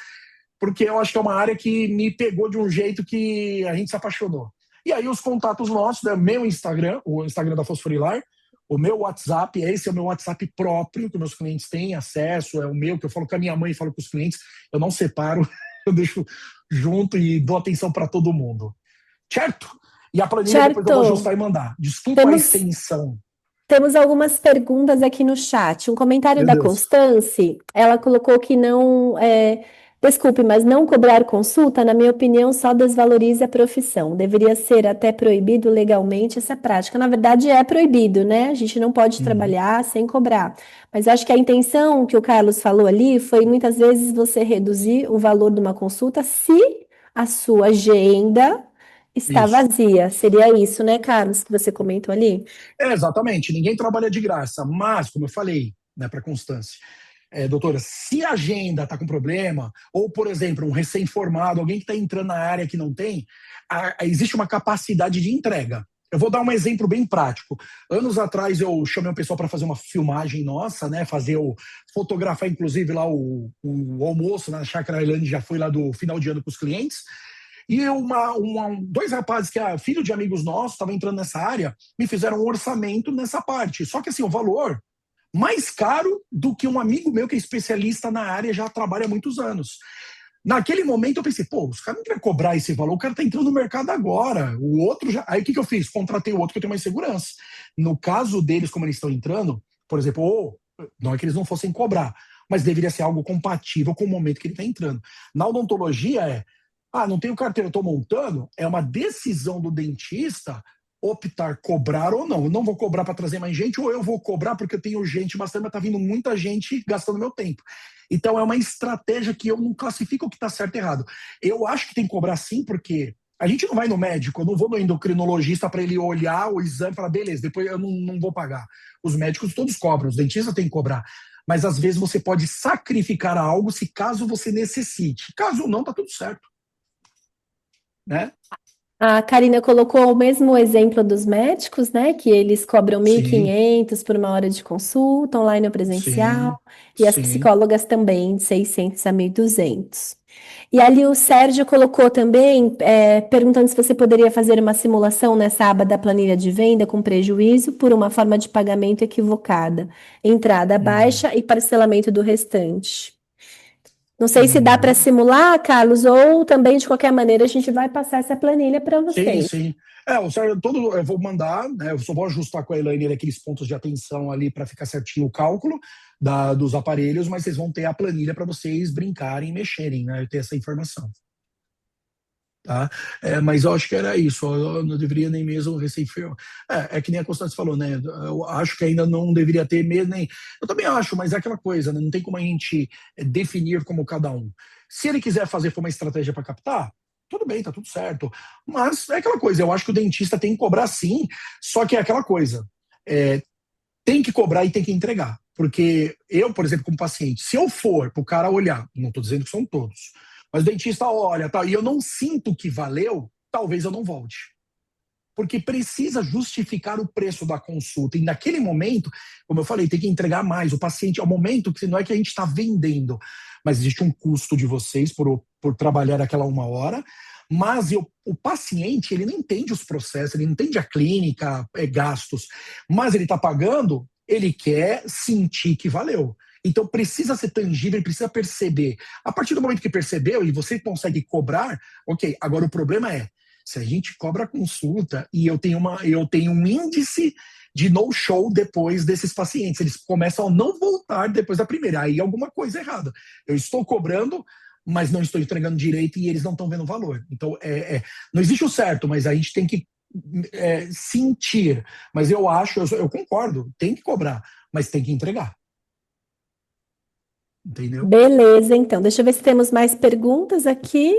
porque eu acho que é uma área que me pegou de um jeito que a gente se apaixonou. E aí os contatos nossos, né, meu Instagram, o Instagram da Fosforilar, o meu WhatsApp, esse é o meu WhatsApp próprio, que meus clientes têm acesso, é o meu, que eu falo com a minha mãe e falo com os clientes, eu não separo, eu deixo junto e dou atenção para todo mundo. Certo? E a planilha depois eu vou ajustar e mandar. Desculpa a extensão. Temos algumas perguntas aqui no chat. Um comentário Meu da Deus. Constance, ela colocou que não... desculpe, mas não cobrar consulta, na minha opinião, só desvaloriza a profissão. Deveria ser até proibido legalmente essa prática. Na verdade, é proibido, né? A gente não pode trabalhar sem cobrar. Mas acho que a intenção que o Carlos falou ali foi muitas vezes você reduzir o valor de uma consulta se a sua agenda está vazia. Seria isso, né, Carlos, que você comentou ali? Exatamente. Ninguém trabalha de graça. Mas, como eu falei, né, para Constância, doutora, se a agenda está com problema, ou, por exemplo, um recém-formado, alguém que está entrando na área que não tem, existe uma capacidade de entrega. Eu vou dar um exemplo bem prático. Anos atrás eu chamei um pessoal para fazer uma filmagem nossa, né? Fotografar, inclusive, lá o almoço na Chácara Island, já foi lá do final de ano com os clientes. E dois rapazes que é filho de amigos nossos, estavam entrando nessa área, me fizeram um orçamento nessa parte. Só que assim, o valor mais caro do que um amigo meu que é especialista na área, já trabalha há muitos anos. Naquele momento eu pensei, os caras não querem cobrar esse valor, o cara tá entrando no mercado agora. O outro já. Aí o que eu fiz? Contratei o outro que eu tenho mais segurança. No caso deles, como eles estão entrando, por exemplo, não é que eles não fossem cobrar, mas deveria ser algo compatível com o momento que ele está entrando. Na odontologia não tenho carteira, eu estou montando, é uma decisão do dentista optar cobrar ou não. Eu não vou cobrar para trazer mais gente, ou eu vou cobrar porque eu tenho gente bastante, mas está vindo muita gente gastando meu tempo. Então é uma estratégia que eu não classifico o que está certo e errado. Eu acho que tem que cobrar sim, porque a gente não vai no médico, eu não vou no endocrinologista para ele olhar o exame e falar, beleza, depois eu não vou pagar. Os médicos todos cobram, os dentistas têm que cobrar. Mas às vezes você pode sacrificar algo se caso você necessite. Caso não, tá tudo certo. né? A Karina colocou o mesmo exemplo dos médicos, né? Que eles cobram mil e Sim, quinhentos por uma hora de consulta, online ou sim, presencial, e as sim. psicólogas também, de 600 a 1.200. E ali o Sérgio colocou também, perguntando se você poderia fazer uma simulação nessa aba da planilha de venda com prejuízo por uma forma de pagamento equivocada, entrada Hum, baixa e parcelamento do restante. Não sei se dá para hum. simular, Carlos, ou também, de qualquer maneira, a gente vai passar essa planilha para Sim, vocês. sim. O Sérgio, eu vou mandar, né? Eu só vou ajustar com a Elaine aqueles pontos de atenção ali para ficar certinho o cálculo dos aparelhos, mas vocês vão ter a planilha para vocês brincarem e mexerem, né? Eu tenho essa informação. Tá? Mas eu acho que era isso. Eu não deveria nem mesmo receber. É que nem a Constância falou, né? Eu acho que ainda não deveria ter mesmo nem. Eu também acho, mas é aquela coisa, né? Não tem como a gente definir como cada um. Se ele quiser fazer for uma estratégia para captar, tudo bem, tá tudo certo. Mas é aquela coisa. Eu acho que o dentista tem que cobrar sim. Só que é aquela coisa. É, tem que cobrar e tem que entregar. Porque eu, por exemplo, como paciente, se eu for para o cara olhar, não estou dizendo que são todos, mas o dentista olha tá, e eu não sinto que valeu, talvez eu não volte. Porque precisa justificar o preço da consulta. E naquele momento, como eu falei, tem que entregar mais. O paciente, é o momento que não é que a gente está vendendo, mas existe um custo de vocês por trabalhar aquela uma hora. Mas o paciente, ele não entende os processos, ele não entende a clínica, gastos. Mas ele está pagando, ele quer sentir que valeu. Então precisa ser tangível, ele precisa perceber. A partir do momento que percebeu e você consegue cobrar, ok. Agora o problema é, se a gente cobra a consulta e eu tenho um índice de no-show depois desses pacientes, eles começam a não voltar depois da primeira, aí alguma coisa errada. Eu estou cobrando, mas não estou entregando direito e eles não estão vendo valor. Então, não existe o certo, mas a gente tem que sentir. Mas eu acho, eu concordo, tem que cobrar, mas tem que entregar. Entendeu? Beleza, então. Deixa eu ver se temos mais perguntas aqui.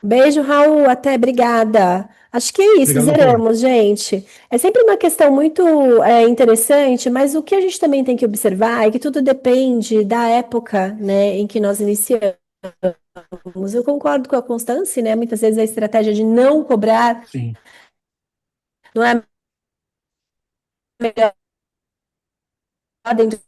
Beijo, Raul. Até, obrigada. Acho que é isso, Obrigado, doutor. zeramos, gente. É sempre uma questão muito interessante, mas o que a gente também tem que observar é que tudo depende da época, né, em que nós iniciamos. Eu concordo com a Constância, né? Muitas vezes a estratégia de não cobrar Sim, não é a melhor dentro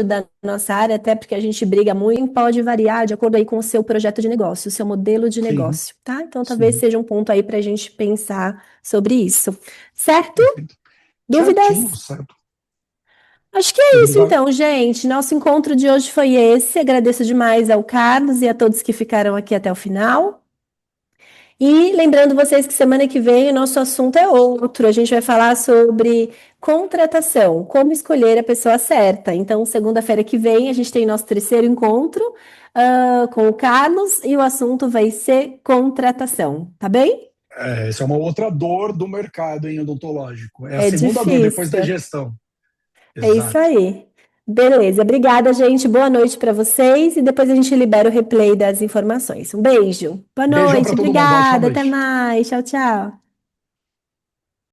da nossa área, até porque a gente briga muito, pode variar de acordo aí com o seu projeto de negócio, o seu modelo de sim, negócio, tá? Então, talvez sim. seja um ponto aí para a gente pensar sobre isso. Certo? Perfeito. Certinho, Dúvidas? certo. Acho que é Tudo isso vai. então, gente. Nosso encontro de hoje foi esse. Agradeço demais ao Carlos e a todos que ficaram aqui até o final. E lembrando vocês que semana que vem o nosso assunto é outro. A gente vai falar sobre contratação, como escolher a pessoa certa. Então, segunda-feira que vem, a gente tem nosso terceiro encontro, com o Carlos e o assunto vai ser contratação, tá bem? Essa é uma outra dor do mercado em odontológico. É a É segunda dor depois da difícil. gestão. É isso Exato. aí. Beleza. Obrigada, gente. Boa noite para vocês e depois a gente libera o replay das informações. Um beijo. Boa Beijão para noite. todo mundo. Ótima Obrigada. Até noite. mais. Tchau, tchau.